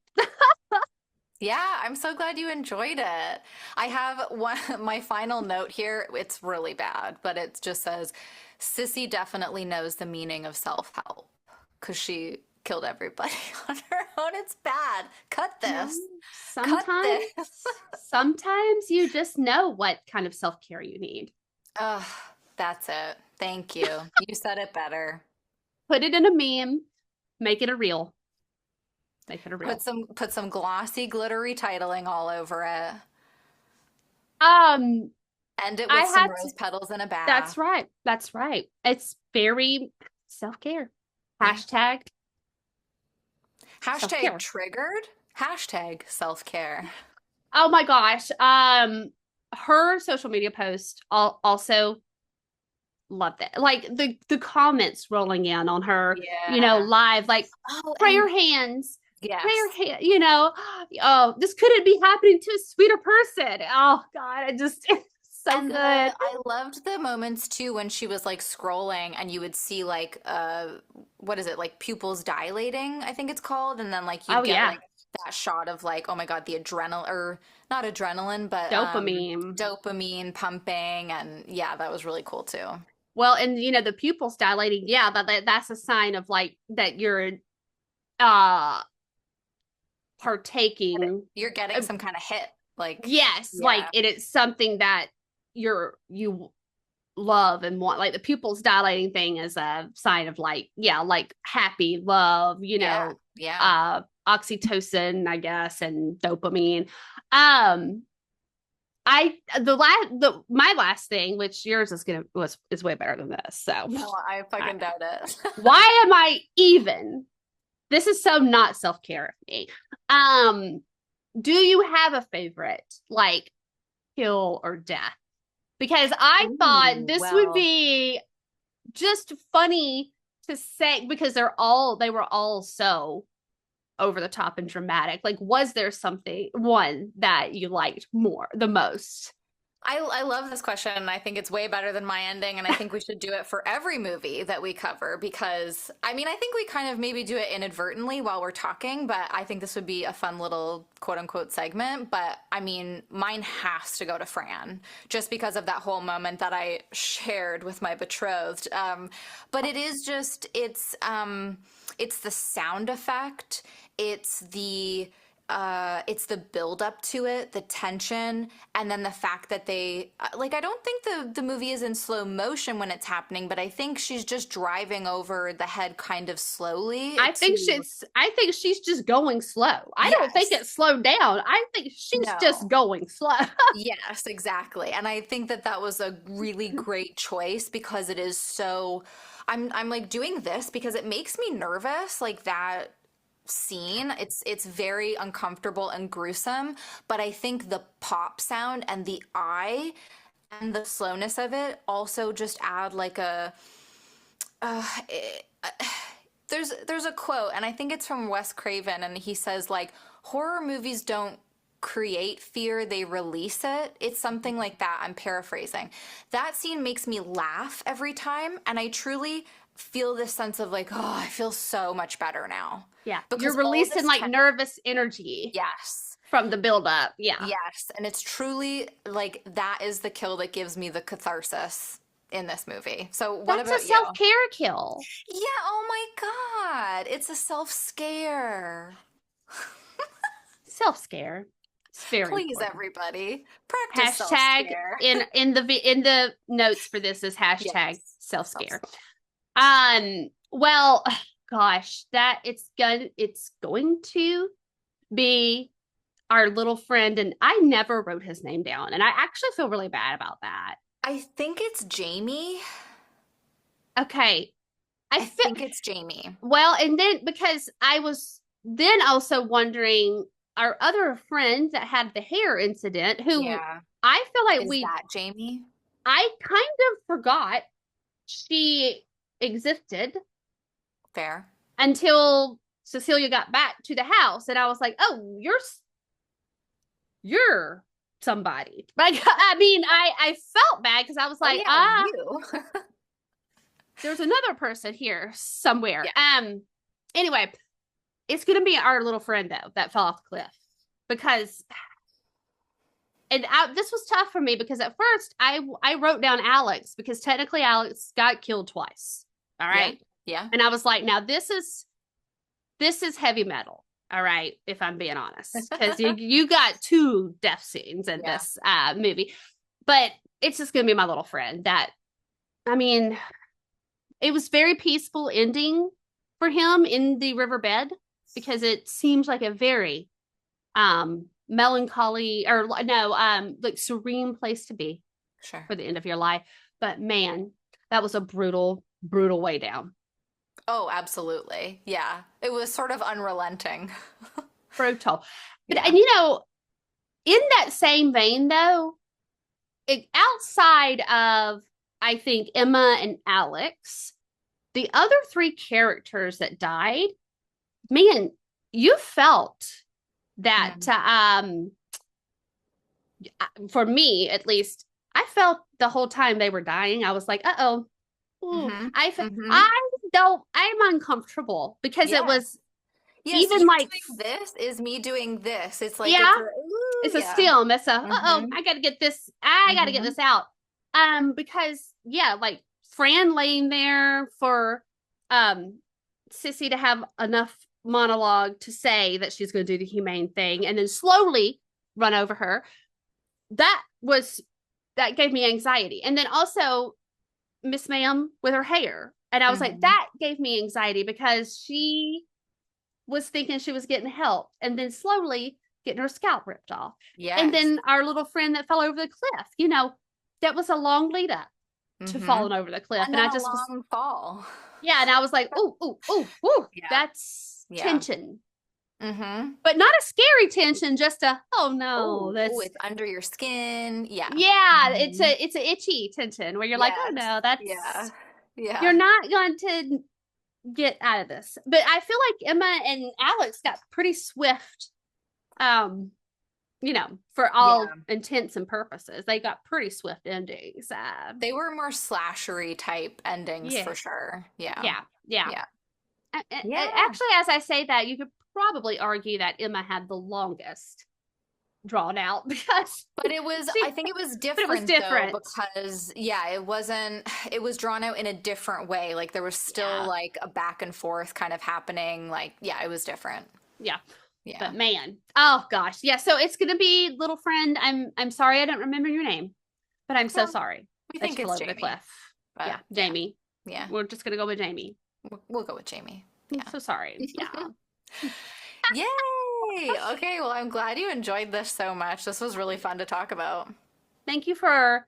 Yeah, I'm so glad you enjoyed it. I have one, my final note here. It's really bad, but it just says, Sissy definitely knows the meaning of self-help because she killed everybody on her own. It's bad. Cut Well, this. Cut sometimes, this. sometimes you just know what kind of self-care you need. Ugh, that's it. Thank you. You said it better. Put it in a meme, make it a reel. Make it a reel. Put some glossy, glittery titling all over it. Um, End it I with some had to, rose petals in a that's bath. right. That's right. It's very self-care. Yeah. Hashtag Hashtag self-care. triggered. Hashtag self-care. Oh my gosh. Her social media post also loved it. Like the comments rolling in on her, Yeah. live, like Oh, prayer hands, prayer yes. hand, oh, this couldn't be happening to a sweeter person. Oh God, I just it's so And good. I loved the moments too when she was like scrolling and you would see like what is it, like pupils dilating, I think it's called, and then like you'd Oh get yeah, like that shot of like, oh my God, the adrenaline, or not adrenaline, but dopamine. dopamine pumping, and yeah, that was really cool too. Well, and the pupils dilating, yeah, that's a sign of like that you're uh partaking. You're getting uh, some kind of hit, like yes, like yeah. it is something that you love and want. Like the pupils dilating thing is a sign of like, yeah, like happy love, Yeah. Yeah. oxytocin, I guess, and dopamine. Um, I the last the my last thing, which yours is way better than this. So No, I I, fucking doubt it. why am I even? This is so not self-care of me. Um, do you have a favorite like kill or death? Because I thought Ooh, this would well, be just funny to say because they were all so over the top and dramatic. Like, was there one that you liked the most? I love this question, and I think it's way better than my ending, and I think we should do it for every movie that we cover because, I mean, I think we kind of maybe do it inadvertently while we're talking, but I think this would be a fun little quote unquote segment. But I mean, mine has to go to Fran just because of that whole moment that I shared with my betrothed. But it is just, it's the sound effect, it's the build up to it, the tension, and then the fact that they like I don't think the movie is in slow motion when it's happening, but I think she's just driving over the head kind of slowly to I think she's just going slow. I don't think yes. it's slowed down. I think she's just No. going slow. Yes, exactly. And I think that that was a really great choice because it is so I'm like doing this because it makes me nervous like that scene. It's very uncomfortable and gruesome, but I think the pop sound and the eye and the slowness of it also just add like a uh, it, there's a quote and I think it's from Wes Craven and he says like horror movies don't create fear, they release it. It's something like that. I'm paraphrasing. That scene makes me laugh every time and I truly feel this sense of like, oh, I feel so much better now. Yeah, you're Because all releasing this like ten nervous energy. yes. From the build up. Yeah. Yes, and it's truly like that is the kill that gives me the catharsis in this movie. So what That's a about you? self-care kill. Yeah, oh my God. It's a self-scare. Self-scare. It's very Please, important. everybody, practice Hashtag self-scare. in the notes for this is hashtag Yes, self-scare. self-scare. Well, gosh, that it's going to be our little friend, and I never wrote his name down, and I actually feel really bad about that. I think it's Jamie. Okay, I I feel think it's Jamie. well, and then because I was then also wondering our other friend that had the hair incident, who Yeah. I feel like Is that Jamie? I kind of forgot she existed Fair. until Cecilia got back to the house, and I was like, "Oh, you're somebody." Like, I mean, I felt bad because I was Oh like, yeah, you. there's another person here somewhere. Yeah. Anyway, it's gonna be our little friend though that fell off the cliff because, this was tough for me because at first I wrote down Alex because technically Alex got killed twice. All right. Yeah. And I was like, now this is heavy metal. All right, if I'm being honest, because you got two death scenes in Yeah. this movie, but it's just gonna be my little friend. That I mean, it was very peaceful ending for him in the riverbed because it seems like a very melancholy or no like serene place to be Sure. for the end of your life. But man, that was a brutal way down. Oh, absolutely. Yeah. It was sort of unrelenting. Brutal. But Yeah. and in that same vein though, outside of I think Emma and Alex, the other three characters that died, man, you felt that for me at least, I felt the whole time they were dying, I was like, uh-oh. Mm-hmm. Mm-hmm. I'm uncomfortable because it Yeah. was Yes, even you like, doing this is me doing this. It's like yeah, it's a ooh, it's a yeah. still, it's a, uh-oh, Mm-hmm. I gotta get Mm-hmm. this out. Because yeah, like Fran laying there for um Sissy to have enough monologue to say that she's going to do the humane thing and then slowly run over her. That was that gave me anxiety. And then also Miss Ma'am with her hair. And I was like, Mm-hmm. that gave me anxiety because she was thinking she was getting help and then slowly getting her scalp ripped off. And Yes. then our little friend that fell over the cliff, that was a long lead up to Mm-hmm. falling over the cliff. And And then I a just was, long fall. yeah. And I was like, ooh, ooh, ooh, ooh, Yeah. that's Yeah. tension. Mm-hmm. But not a scary tension, just a, oh no, Oh, that's, it's under your skin. Yeah. yeah, Mm-hmm. it's a itchy tension where you're like, oh Yes. no, Yeah. that's, you're Yeah. not going to get out of this. But I feel like Emma and Alex got pretty swift, um, for all Yeah. intents and purposes. They got pretty swift endings. They were more slashery type endings for Yeah, sure. Yeah. yeah, yeah. Yeah. Yeah. Actually, as I say that, you could probably argue that Emma had the longest drawn out because But it was, she, I think it was but it was different though, different. because yeah, it wasn't, it was drawn out in a different way. Like there was still Yeah, like a back and forth kind of happening. Like, yeah, it was different. yeah. Yeah. But man, oh gosh, yeah. So it's gonna be little friend. I'm sorry I don't remember your name, but I'm so Well, sorry we that think you fell it's over the Jamie, cliff. but Yeah, yeah. Jamie. Yeah. We're just gonna go with Jamie. We'll go with Jamie. I'm Yeah. so sorry. Yeah. Yay! Okay, well, I'm glad you enjoyed this so much. This was really fun to talk about. Thank you for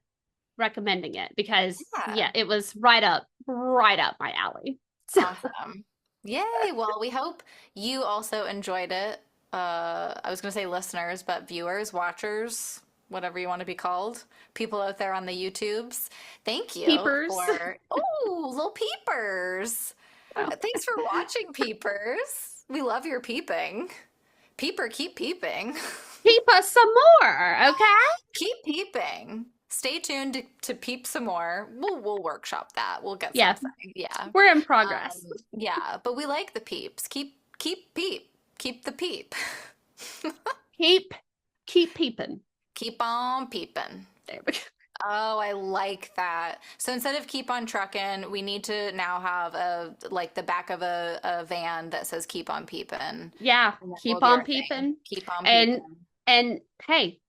recommending it because Yeah. yeah, it was right up my alley. So Awesome. Yay! Well, we hope you also enjoyed it. I was going to say listeners, but viewers, watchers, whatever you want to be called, people out there on the YouTubes. Thank you peepers. for, oh, little peepers. Oh. Thanks for watching, peepers. We love your peeping. Peeper, keep peeping. Peep us some more, okay? Keep peeping. Stay tuned to peep some more. We'll workshop that. We'll get Yeah, something. Yeah. we're in progress. Yeah, but we like the peeps. Keep peep. Keep the peep. Keep keep peeping. Keep on peeping. There we go. Oh, I like that. So instead of keep on trucking, we need to now have a like the back of a van that says keep on peeping. And Yeah, that will keep be on our thing. peeping. Keep on And peeping. and hey,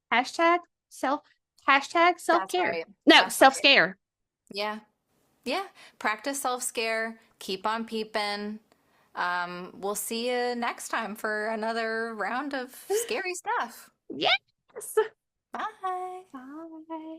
self That's self-care. right. No, That's right. self-scare. Yeah. Yeah. Practice self-scare. Keep on peeping. We'll see you next time for another round of scary stuff. Yes. Bye. Bye.